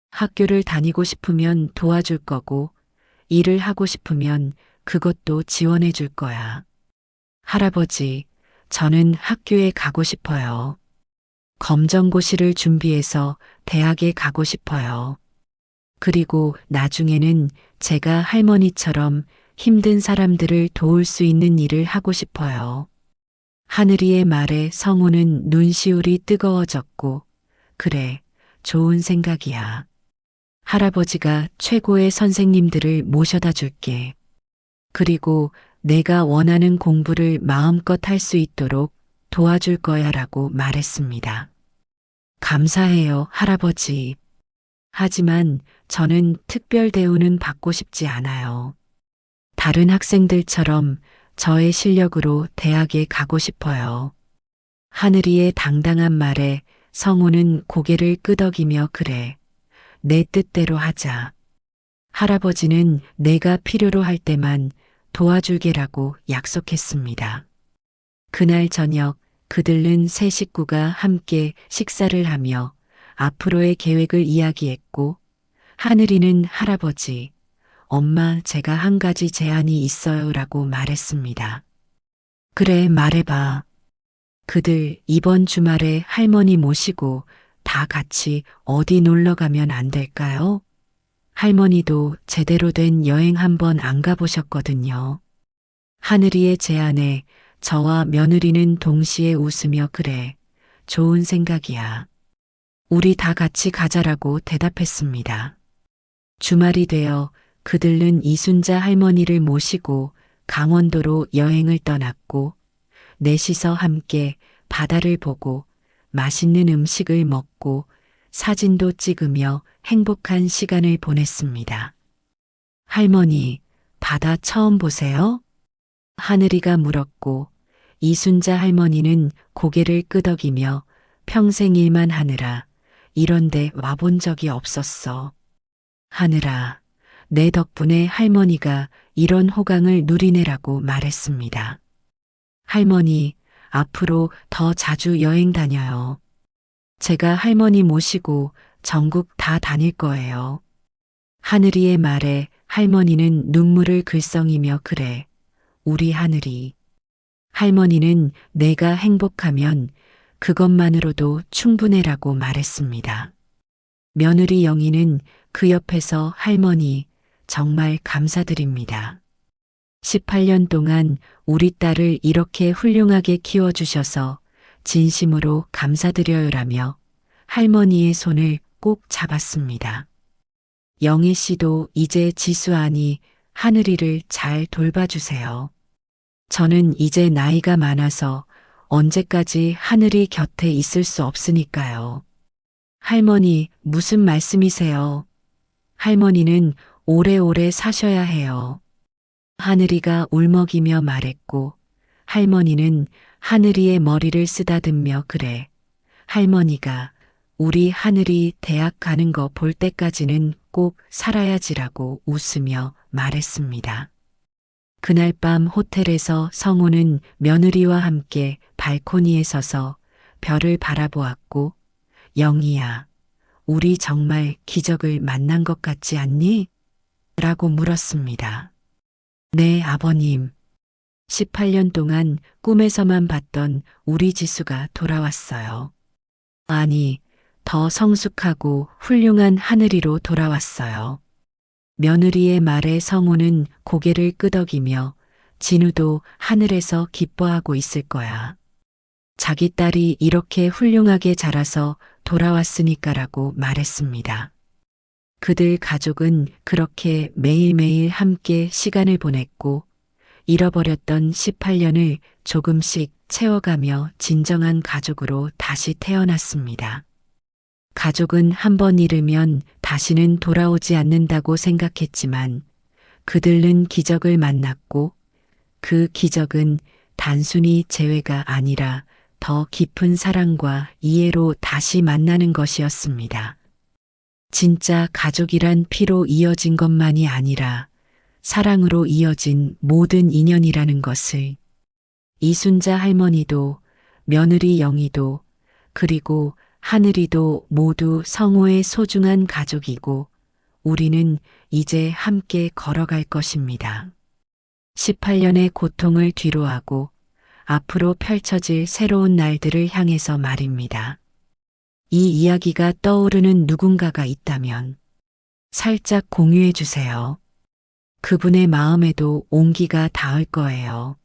학교를 다니고 싶으면 도와줄 거고, 일을 하고 싶으면 그것도 지원해 줄 거야. 할아버지, 저는 학교에 가고 싶어요. 검정고시를 준비해서 대학에 가고 싶어요. 그리고 나중에는 제가 할머니처럼 힘든 사람들을 도울 수 있는 일을 하고 싶어요. 하늘이의 말에 성우는 눈시울이 뜨거워졌고, 그래, 좋은 생각이야. 할아버지가 최고의 선생님들을 모셔다 줄게. 그리고 내가 원하는 공부를 마음껏 할 수 있도록 도와줄 거야 라고 말했습니다. 감사해요, 할아버지. 하지만 저는 특별 대우는 받고 싶지 않아요. 다른 학생들처럼 저의 실력으로 대학에 가고 싶어요. 하늘이의 당당한 말에 성우는 고개를 끄덕이며 그래, 내 뜻대로 하자. 할아버지는 내가 필요로 할 때만 도와줄게라고 약속했습니다. 그날 저녁 그들은 세 식구가 함께 식사를 하며 앞으로의 계획을 이야기했고, 하늘이는 할아버지, 엄마 제가 한 가지 제안이 있어요 라고 말했습니다. 그래, 말해봐. 그들 이번 주말에 할머니 모시고 다 같이 어디 놀러 가면 안 될까요? 할머니도 제대로 된 여행 한번 안 가보셨거든요. 하늘이의 제안에 저와 며느리는 동시에 웃으며 그래, 좋은 생각이야. 우리 다 같이 가자라고 대답했습니다. 주말이 되어 그들은 이순자 할머니를 모시고 강원도로 여행을 떠났고, 넷이서 함께 바다를 보고 맛있는 음식을 먹고 사진도 찍으며 행복한 시간을 보냈습니다. 할머니, 바다 처음 보세요? 하늘이가 물었고, 이순자 할머니는 고개를 끄덕이며 평생 일만 하느라 이런데 와본 적이 없었어. 하늘아, 내 덕분에 할머니가 이런 호강을 누리네라고 말했습니다. 할머니, 앞으로 더 자주 여행 다녀요. 제가 할머니 모시고 전국 다 다닐 거예요. 하늘이의 말에 할머니는 눈물을 글썽이며 그래, 우리 하늘이. 할머니는 내가 행복하면 그것만으로도 충분해라고 말했습니다. 며느리 영희는 그 옆에서 할머니, 정말 감사드립니다. 18년 동안 우리 딸을 이렇게 훌륭하게 키워주셔서 진심으로 감사드려요라며 할머니의 손을 꼭 잡았습니다. 영희 씨도 이제 지수아니 하늘이를 잘 돌봐주세요. 저는 이제 나이가 많아서 언제까지 하늘이 곁에 있을 수 없으니까요. 할머니, 무슨 말씀이세요? 할머니는 오래오래 사셔야 해요. 하늘이가 울먹이며 말했고, 할머니는 하늘이의 머리를 쓰다듬며 그래, 할머니가 우리 하늘이 대학 가는 거 볼 때까지는 꼭 살아야지라고 웃으며 말했습니다. 그날 밤 호텔에서 성우는 며느리와 함께 발코니에 서서 별을 바라보았고, 영희야, 우리 정말 기적을 만난 것 같지 않니? 라고 물었습니다. 네, 아버님. 18년 동안 꿈에서만 봤던 우리 지수가 돌아왔어요. 아니, 더 성숙하고 훌륭한 하늘이로 돌아왔어요. 며느리의 말에 성우는 고개를 끄덕이며 진우도 하늘에서 기뻐하고 있을 거야. 자기 딸이 이렇게 훌륭하게 자라서 돌아왔으니까라고 말했습니다. 그들 가족은 그렇게 매일매일 함께 시간을 보냈고 잃어버렸던 18년을 조금씩 채워가며 진정한 가족으로 다시 태어났습니다. 가족은 한 번 잃으면 다시는 돌아오지 않는다고 생각했지만 그들은 기적을 만났고 그 기적은 단순히 재회가 아니라 더 깊은 사랑과 이해로 다시 만나는 것이었습니다. 진짜 가족이란 피로 이어진 것만이 아니라 사랑으로 이어진 모든 인연이라는 것을 이순자 할머니도 며느리 영희도 그리고 하늘이도 모두 성호의 소중한 가족이고 우리는 이제 함께 걸어갈 것입니다. 18년의 고통을 뒤로하고 앞으로 펼쳐질 새로운 날들을 향해서 말입니다. 이 이야기가 떠오르는 누군가가 있다면 살짝 공유해 주세요. 그분의 마음에도 온기가 닿을 거예요.